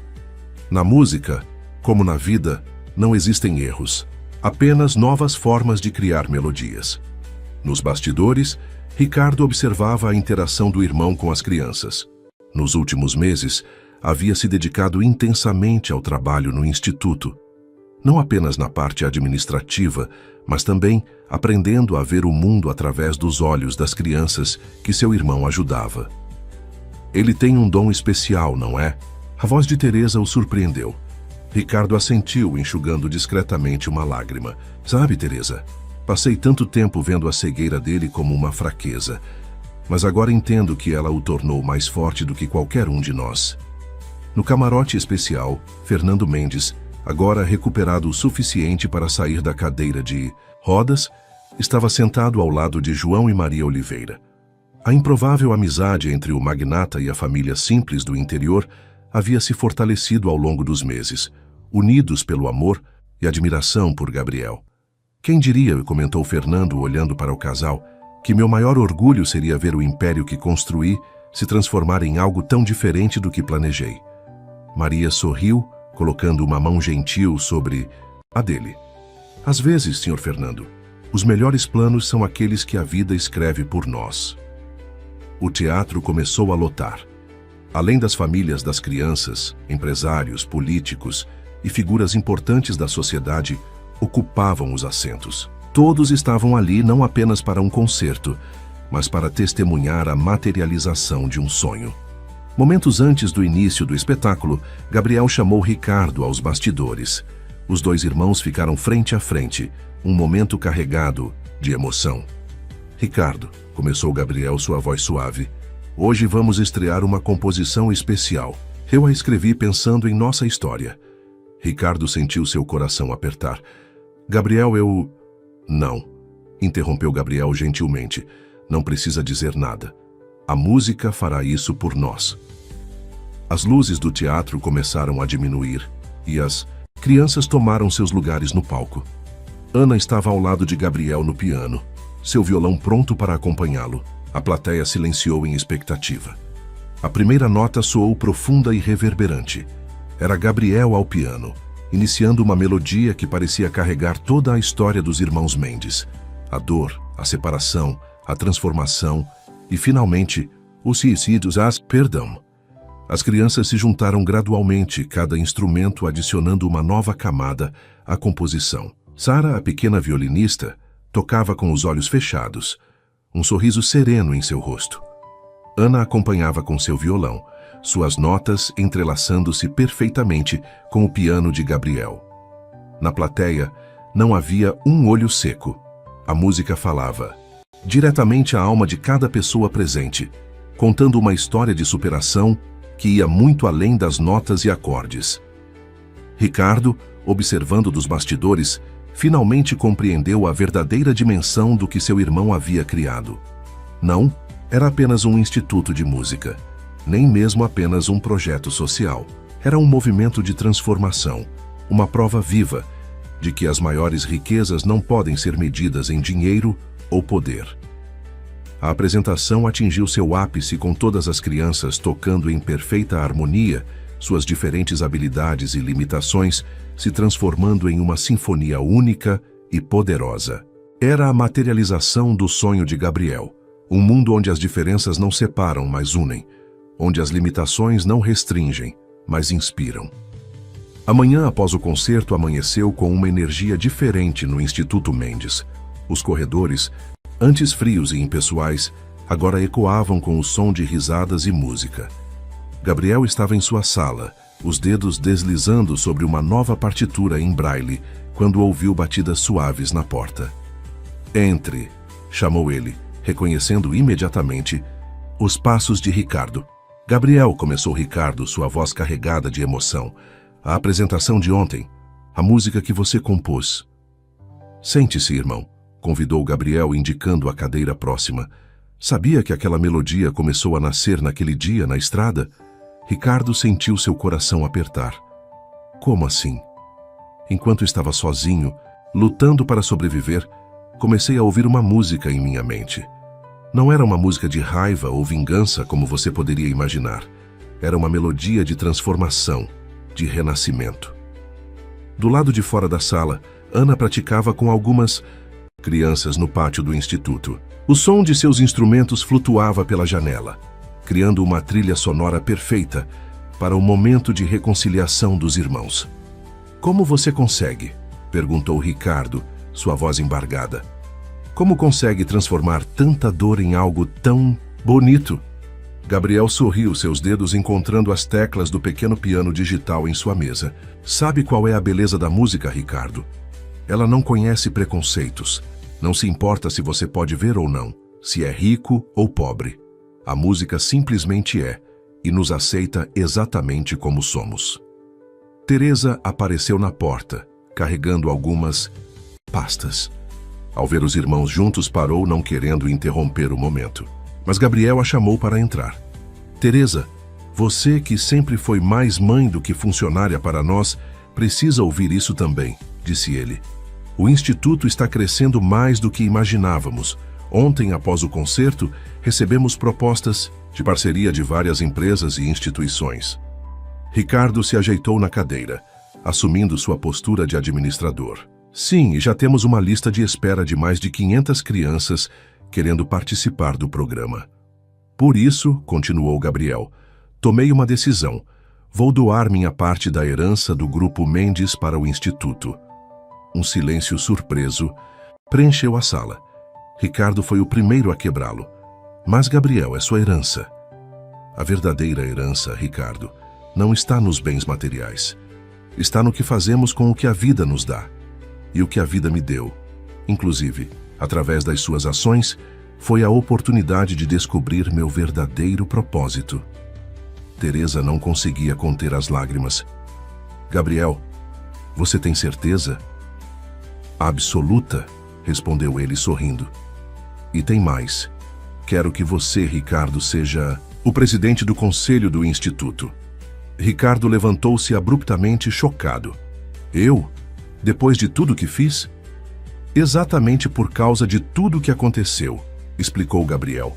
Na música, como na vida, não existem erros, apenas novas formas de criar melodias. Nos bastidores, Ricardo observava a interação do irmão com as crianças. Nos últimos meses, havia se dedicado intensamente ao trabalho no Instituto, não apenas na parte administrativa, mas também aprendendo a ver o mundo através dos olhos das crianças que seu irmão ajudava. Ele tem um dom especial, não é? A voz de Teresa o surpreendeu. Ricardo assentiu, enxugando discretamente uma lágrima. Sabe, Teresa, passei tanto tempo vendo a cegueira dele como uma fraqueza, mas agora entendo que ela o tornou mais forte do que qualquer um de nós. No camarote especial, Fernando Mendes, agora recuperado o suficiente para sair da cadeira de rodas, estava sentado ao lado de João e Maria Oliveira. A improvável amizade entre o magnata e a família simples do interior havia se fortalecido ao longo dos meses, unidos pelo amor e admiração por Gabriel. Quem diria, comentou Fernando olhando para o casal, que meu maior orgulho seria ver o império que construí se transformar em algo tão diferente do que planejei. Maria sorriu, colocando uma mão gentil sobre a dele. Às vezes, Sr. Fernando, os melhores planos são aqueles que a vida escreve por nós. O teatro começou a lotar. Além das famílias das crianças, empresários, políticos e figuras importantes da sociedade ocupavam os assentos. Todos estavam ali não apenas para um concerto, mas para testemunhar a materialização de um sonho. Momentos antes do início do espetáculo, Gabriel chamou Ricardo aos bastidores. Os dois irmãos ficaram frente a frente, um momento carregado de emoção. Ricardo, começou Gabriel, sua voz suave, hoje vamos estrear uma composição especial. Eu a escrevi pensando em nossa história. Ricardo sentiu seu coração apertar. Gabriel, eu... Não, interrompeu Gabriel gentilmente. Não precisa dizer nada. A música fará isso por nós. As luzes do teatro começaram a diminuir e as crianças tomaram seus lugares no palco. Ana estava ao lado de Gabriel no piano, seu violão pronto para acompanhá-lo. A plateia silenciou em expectativa. A primeira nota soou profunda e reverberante. Era Gabriel ao piano, iniciando uma melodia que parecia carregar toda a história dos irmãos Mendes. A dor, a separação, a transformação e, finalmente, os suicídios, perdão. As crianças se juntaram gradualmente, cada instrumento adicionando uma nova camada à composição. Sara, a pequena violinista, tocava com os olhos fechados, um sorriso sereno em seu rosto. Ana acompanhava com seu violão, suas notas entrelaçando-se perfeitamente com o piano de Gabriel. Na plateia, não havia um olho seco. A música falava diretamente à alma de cada pessoa presente, contando uma história de superação que ia muito além das notas e acordes. Ricardo, observando dos bastidores, finalmente compreendeu a verdadeira dimensão do que seu irmão havia criado. Não era apenas um instituto de música, nem mesmo apenas um projeto social. Era um movimento de transformação, uma prova viva de que as maiores riquezas não podem ser medidas em dinheiro ou poder. A apresentação atingiu seu ápice com todas as crianças tocando em perfeita harmonia, suas diferentes habilidades e limitações se transformando em uma sinfonia única e poderosa. Era a materialização do sonho de Gabriel, um mundo onde as diferenças não separam, mas unem, onde as limitações não restringem, mas inspiram. Amanhã após o concerto amanheceu com uma energia diferente no Instituto Mendes. Os corredores, antes frios e impessoais, agora ecoavam com o som de risadas e música. Gabriel estava em sua sala, os dedos deslizando sobre uma nova partitura em braille, quando ouviu batidas suaves na porta. "Entre", chamou ele, reconhecendo imediatamente os passos de Ricardo. "Gabriel", começou Ricardo, sua voz carregada de emoção. "A apresentação de ontem, a música que você compôs." "Sente-se, irmão", convidou Gabriel, indicando a cadeira próxima. "Sabia que aquela melodia começou a nascer naquele dia na estrada?" Ricardo sentiu seu coração apertar. "Como assim?" "Enquanto estava sozinho, lutando para sobreviver, comecei a ouvir uma música em minha mente. Não era uma música de raiva ou vingança como você poderia imaginar. Era uma melodia de transformação, de renascimento." Do lado de fora da sala, Ana praticava com algumas crianças no pátio do instituto. O som de seus instrumentos flutuava pela janela, criando uma trilha sonora perfeita para o momento de reconciliação dos irmãos. "Como você consegue?", perguntou Ricardo, sua voz embargada. "Como consegue transformar tanta dor em algo tão bonito?" Gabriel sorriu, seus dedos encontrando as teclas do pequeno piano digital em sua mesa. "Sabe qual é a beleza da música, Ricardo? Ela não conhece preconceitos. Não se importa se você pode ver ou não, se é rico ou pobre. A música simplesmente é, e nos aceita exatamente como somos." Teresa apareceu na porta, carregando algumas pastas. Ao ver os irmãos juntos, parou, não querendo interromper o momento. Mas Gabriel a chamou para entrar. "Teresa, você que sempre foi mais mãe do que funcionária para nós, precisa ouvir isso também", disse ele. "O Instituto está crescendo mais do que imaginávamos. Ontem, após o concerto, recebemos propostas de parceria de várias empresas e instituições." Ricardo se ajeitou na cadeira, assumindo sua postura de administrador. "Sim, e já temos uma lista de espera de mais de 500 crianças querendo participar do programa. Por isso", continuou Gabriel, "tomei uma decisão. Vou doar minha parte da herança do grupo Mendes para o Instituto. Um silêncio surpreso preencheu a sala. Ricardo foi o primeiro a quebrá-lo. Mas Gabriel é sua herança. A verdadeira herança, Ricardo, não está nos bens materiais. Está no que fazemos com o que a vida nos dá. E o que a vida me deu, inclusive, através das suas ações, foi a oportunidade de descobrir meu verdadeiro propósito. Teresa não conseguia conter as lágrimas. Gabriel, você tem certeza? Absoluta, respondeu ele sorrindo. E tem mais. Quero que você, Ricardo, seja o presidente do conselho do Instituto. Ricardo levantou-se abruptamente chocado. Eu? Depois de tudo que fiz? Exatamente por causa de tudo que aconteceu, explicou Gabriel.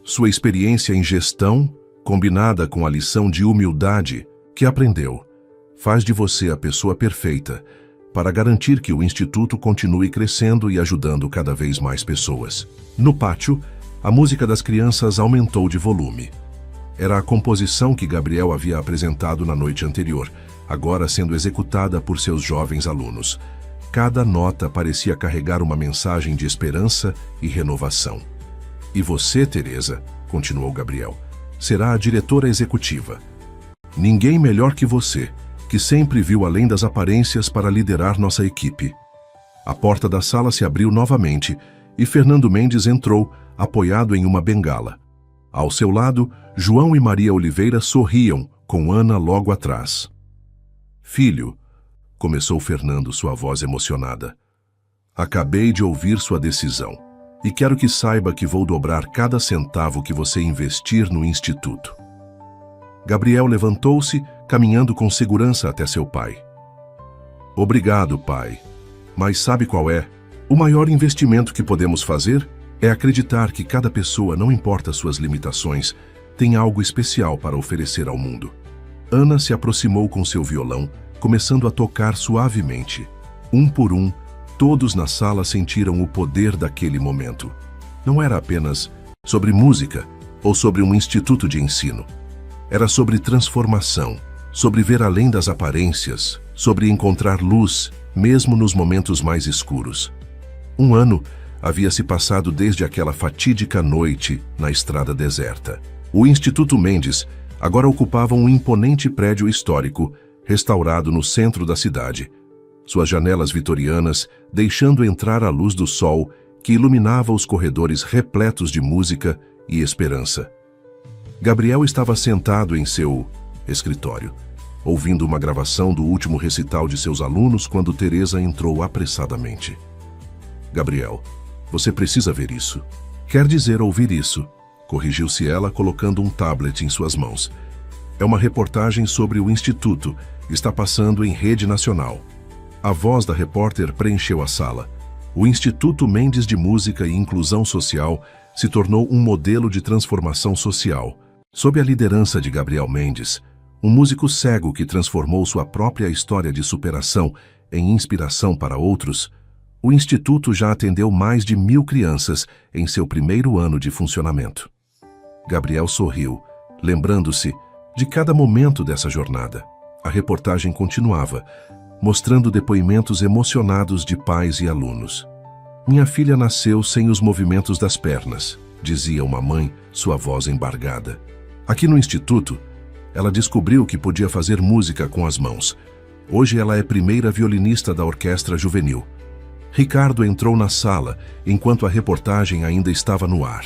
Sua experiência em gestão, combinada com a lição de humildade que aprendeu, faz de você a pessoa perfeita para garantir que o Instituto continue crescendo e ajudando cada vez mais pessoas. No pátio, a música das crianças aumentou de volume. Era a composição que Gabriel havia apresentado na noite anterior, agora sendo executada por seus jovens alunos. Cada nota parecia carregar uma mensagem de esperança e renovação. E você, Teresa, continuou Gabriel, será a diretora executiva. Ninguém melhor que você, que sempre viu além das aparências para liderar nossa equipe. A porta da sala se abriu novamente e Fernando Mendes entrou, apoiado em uma bengala. Ao seu lado, João e Maria Oliveira sorriam, com Ana logo atrás. Filho, começou Fernando, sua voz emocionada. Acabei de ouvir sua decisão e quero que saiba que vou dobrar cada centavo que você investir no Instituto. Gabriel levantou-se, caminhando com segurança até seu pai. Obrigado, pai. Mas sabe qual é? O maior investimento que podemos fazer é acreditar que cada pessoa, não importa suas limitações, tem algo especial para oferecer ao mundo. Ana se aproximou com seu violão, começando a tocar suavemente. Um por um, todos na sala sentiram o poder daquele momento. Não era apenas sobre música ou sobre um instituto de ensino. Era sobre transformação, sobre ver além das aparências, sobre encontrar luz, mesmo nos momentos mais escuros. Um ano havia se passado desde aquela fatídica noite na estrada deserta. O Instituto Mendes agora ocupava um imponente prédio histórico, restaurado no centro da cidade. Suas janelas vitorianas deixando entrar a luz do sol que iluminava os corredores repletos de música e esperança. Gabriel estava sentado em seu escritório, ouvindo uma gravação do último recital de seus alunos quando Teresa entrou apressadamente. Gabriel, você precisa ver isso. Quer dizer ouvir isso, corrigiu-se ela colocando um tablet em suas mãos. É uma reportagem sobre o Instituto, está passando em rede nacional. A voz da repórter preencheu a sala. O Instituto Mendes de Música e Inclusão Social se tornou um modelo de transformação social. Sob a liderança de Gabriel Mendes, um músico cego que transformou sua própria história de superação em inspiração para outros, o Instituto já atendeu mais de 1.000 crianças em seu primeiro ano de funcionamento. Gabriel sorriu, lembrando-se de cada momento dessa jornada. A reportagem continuava, mostrando depoimentos emocionados de pais e alunos. Minha filha nasceu sem os movimentos das pernas, dizia uma mãe, sua voz embargada. Aqui no Instituto, ela descobriu que podia fazer música com as mãos. Hoje ela é primeira violinista da orquestra juvenil. Ricardo entrou na sala enquanto a reportagem ainda estava no ar.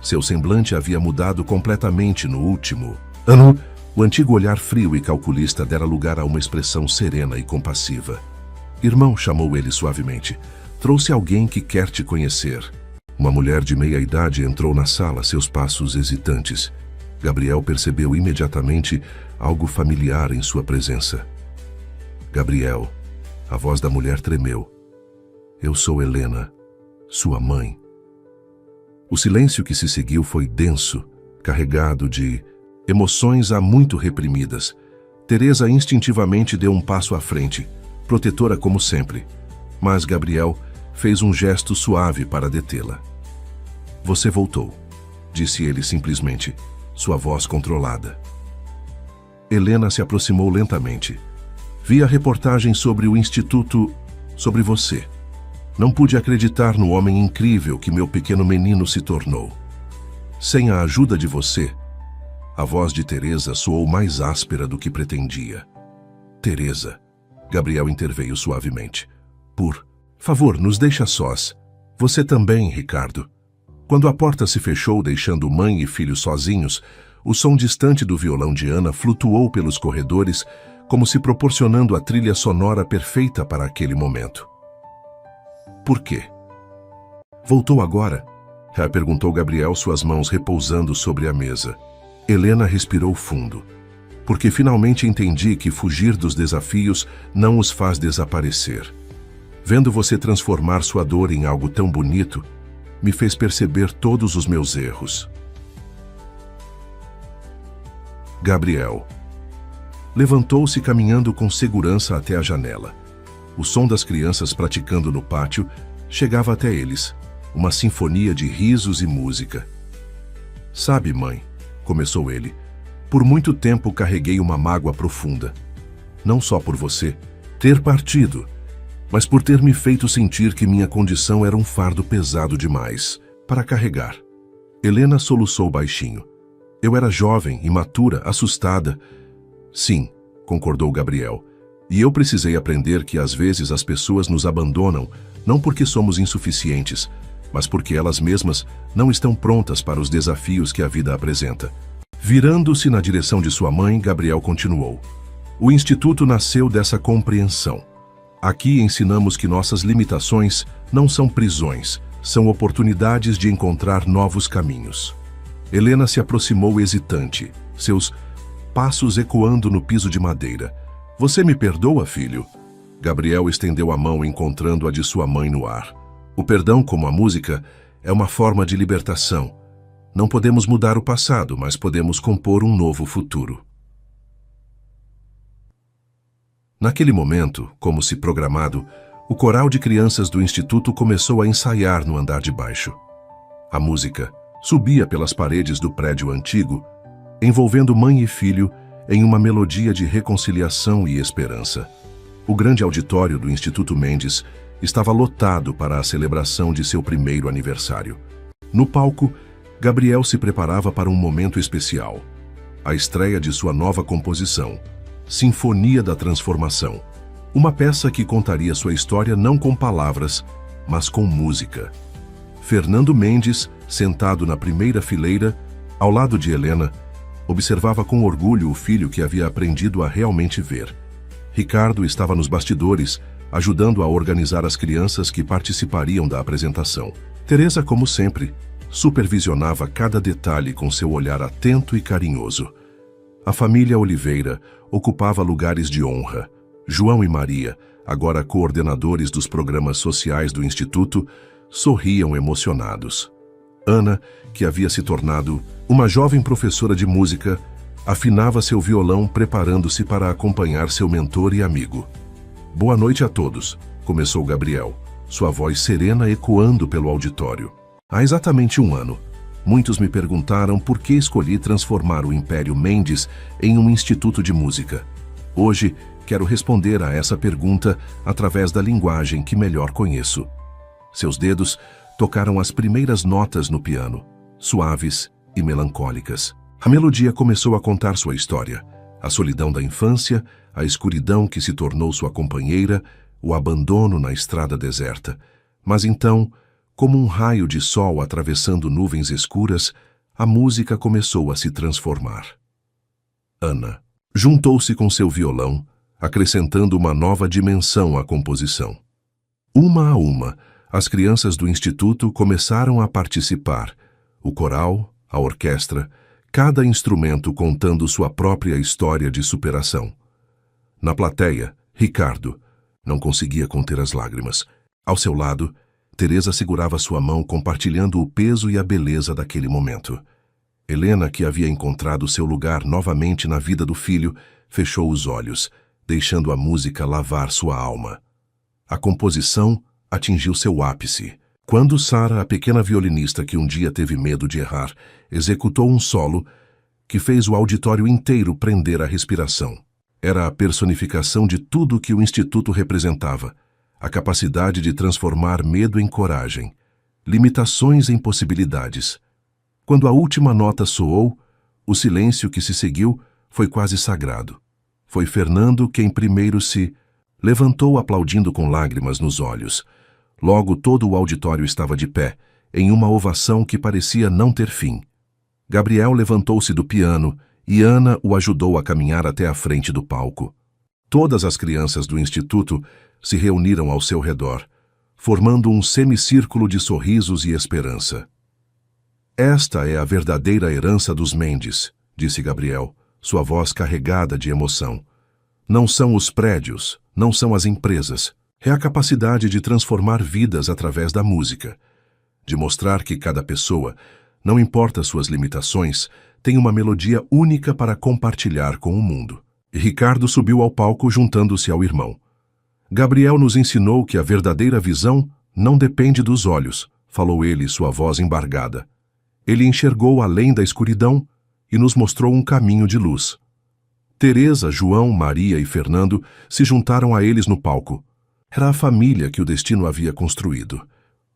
Seu semblante havia mudado completamente no último ano. O antigo olhar frio e calculista dera lugar a uma expressão serena e compassiva. Irmão, chamou ele suavemente, trouxe alguém que quer te conhecer. Uma mulher de meia idade entrou na sala, seus passos hesitantes. Gabriel percebeu imediatamente algo familiar em sua presença. Gabriel, a voz da mulher tremeu. Eu sou Helena, sua mãe. O silêncio que se seguiu foi denso, carregado de emoções há muito reprimidas. Teresa instintivamente deu um passo à frente, protetora como sempre. Mas Gabriel fez um gesto suave para detê-la. Você voltou, disse ele simplesmente, sua voz controlada. Helena se aproximou lentamente. Vi a reportagem sobre o Instituto, sobre você. Não pude acreditar no homem incrível que meu pequeno menino se tornou. Sem a ajuda de você, a voz de Teresa soou mais áspera do que pretendia. Teresa, Gabriel interveio suavemente. Por favor, nos deixa sós. Você também, Ricardo. Quando a porta se fechou, deixando mãe e filho sozinhos, o som distante do violão de Ana flutuou pelos corredores, como se proporcionando a trilha sonora perfeita para aquele momento. Por quê? Voltou agora? Perguntou Gabriel, suas mãos repousando sobre a mesa. Helena respirou fundo. Porque finalmente entendi que fugir dos desafios não os faz desaparecer. Vendo você transformar sua dor em algo tão bonito, me fez perceber todos os meus erros. Gabriel levantou-se caminhando com segurança até a janela. O som das crianças praticando no pátio chegava até eles, uma sinfonia de risos e música. Sabe, mãe, começou ele, por muito tempo carreguei uma mágoa profunda. Não só por você ter partido, mas por ter me feito sentir que minha condição era um fardo pesado demais para carregar. Helena soluçou baixinho. Eu era jovem, imatura, assustada. Sim, concordou Gabriel. E eu precisei aprender que às vezes as pessoas nos abandonam, não porque somos insuficientes, mas porque elas mesmas não estão prontas para os desafios que a vida apresenta. Virando-se na direção de sua mãe, Gabriel continuou. O Instituto nasceu dessa compreensão. Aqui ensinamos que nossas limitações não são prisões, são oportunidades de encontrar novos caminhos. Helena se aproximou hesitante, seus passos ecoando no piso de madeira. Você me perdoa, filho? Gabriel estendeu a mão encontrando a de sua mãe no ar. O perdão, como a música, é uma forma de libertação. Não podemos mudar o passado, mas podemos compor um novo futuro. Naquele momento, como se programado, o coral de crianças do Instituto começou a ensaiar no andar de baixo. A música subia pelas paredes do prédio antigo, envolvendo mãe e filho em uma melodia de reconciliação e esperança. O grande auditório do Instituto Mendes estava lotado para a celebração de seu primeiro aniversário. No palco, Gabriel se preparava para um momento especial, a estreia de sua nova composição, Sinfonia da Transformação, uma peça que contaria sua história não com palavras, mas com música. Fernando Mendes, sentado na primeira fileira, ao lado de Helena, observava com orgulho o filho que havia aprendido a realmente ver. Ricardo estava nos bastidores, ajudando a organizar as crianças que participariam da apresentação. Teresa, como sempre, supervisionava cada detalhe com seu olhar atento e carinhoso. A família Oliveira ocupava lugares de honra. João e Maria, agora coordenadores dos programas sociais do Instituto, sorriam emocionados. Ana, que havia se tornado uma jovem professora de música, afinava seu violão preparando-se para acompanhar seu mentor e amigo. Boa noite a todos, começou Gabriel, sua voz serena ecoando pelo auditório. Há exatamente um ano, muitos me perguntaram por que escolhi transformar o Império Mendes em um instituto de música. Hoje, quero responder a essa pergunta através da linguagem que melhor conheço. Seus dedos tocaram as primeiras notas no piano, suaves e melancólicas. A melodia começou a contar sua história, a solidão da infância, a escuridão que se tornou sua companheira, o abandono na estrada deserta. Mas então, como um raio de sol atravessando nuvens escuras, a música começou a se transformar. Ana juntou-se com seu violão, acrescentando uma nova dimensão à composição. Uma a uma, as crianças do Instituto começaram a participar, o coral, a orquestra, cada instrumento contando sua própria história de superação. Na plateia, Ricardo não conseguia conter as lágrimas. Ao seu lado, Teresa segurava sua mão compartilhando o peso e a beleza daquele momento. Helena, que havia encontrado seu lugar novamente na vida do filho, fechou os olhos, deixando a música lavar sua alma. A composição atingiu seu ápice, quando Sara, a pequena violinista que um dia teve medo de errar, executou um solo que fez o auditório inteiro prender a respiração. Era a personificação de tudo que o Instituto representava, a capacidade de transformar medo em coragem, limitações em possibilidades. Quando a última nota soou, o silêncio que se seguiu foi quase sagrado. Foi Fernando quem primeiro se levantou aplaudindo com lágrimas nos olhos. Logo todo o auditório estava de pé, em uma ovação que parecia não ter fim. Gabriel levantou-se do piano e Ana o ajudou a caminhar até a frente do palco. Todas as crianças do instituto se reuniram ao seu redor, formando um semicírculo de sorrisos e esperança. Esta é a verdadeira herança dos Mendes, disse Gabriel, sua voz carregada de emoção. Não são os prédios, não são as empresas. É a capacidade de transformar vidas através da música, de mostrar que cada pessoa, não importa suas limitações, tem uma melodia única para compartilhar com o mundo. E Ricardo subiu ao palco juntando-se ao irmão. Gabriel nos ensinou que a verdadeira visão não depende dos olhos, falou ele, sua voz embargada. Ele enxergou além da escuridão e nos mostrou um caminho de luz. Teresa, João, Maria e Fernando se juntaram a eles no palco. Era a família que o destino havia construído,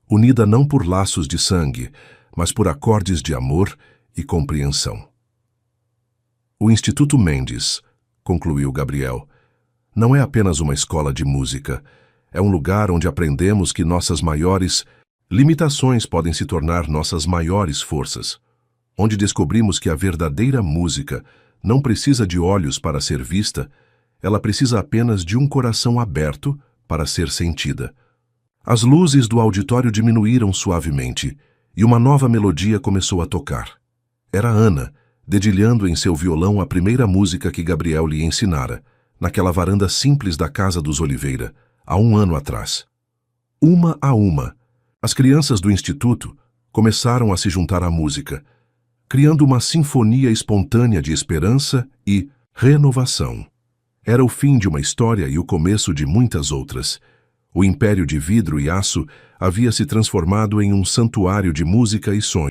unida não por laços de sangue, mas por acordes de amor e compreensão. O Instituto Mendes, concluiu Gabriel, não é apenas uma escola de música, é um lugar onde aprendemos que nossas maiores limitações podem se tornar nossas maiores forças, onde descobrimos que a verdadeira música não precisa de olhos para ser vista, ela precisa apenas de um coração aberto para ser sentida. As luzes do auditório diminuíram suavemente e uma nova melodia começou a tocar. Era Ana, dedilhando em seu violão a primeira música que Gabriel lhe ensinara, naquela varanda simples da casa dos Oliveira, há 1 ano atrás. Uma a uma, as crianças do instituto começaram a se juntar à música, criando uma sinfonia espontânea de esperança e renovação. Era o fim de uma história e o começo de muitas outras. O império de vidro e aço havia se transformado em um santuário de música e sonhos.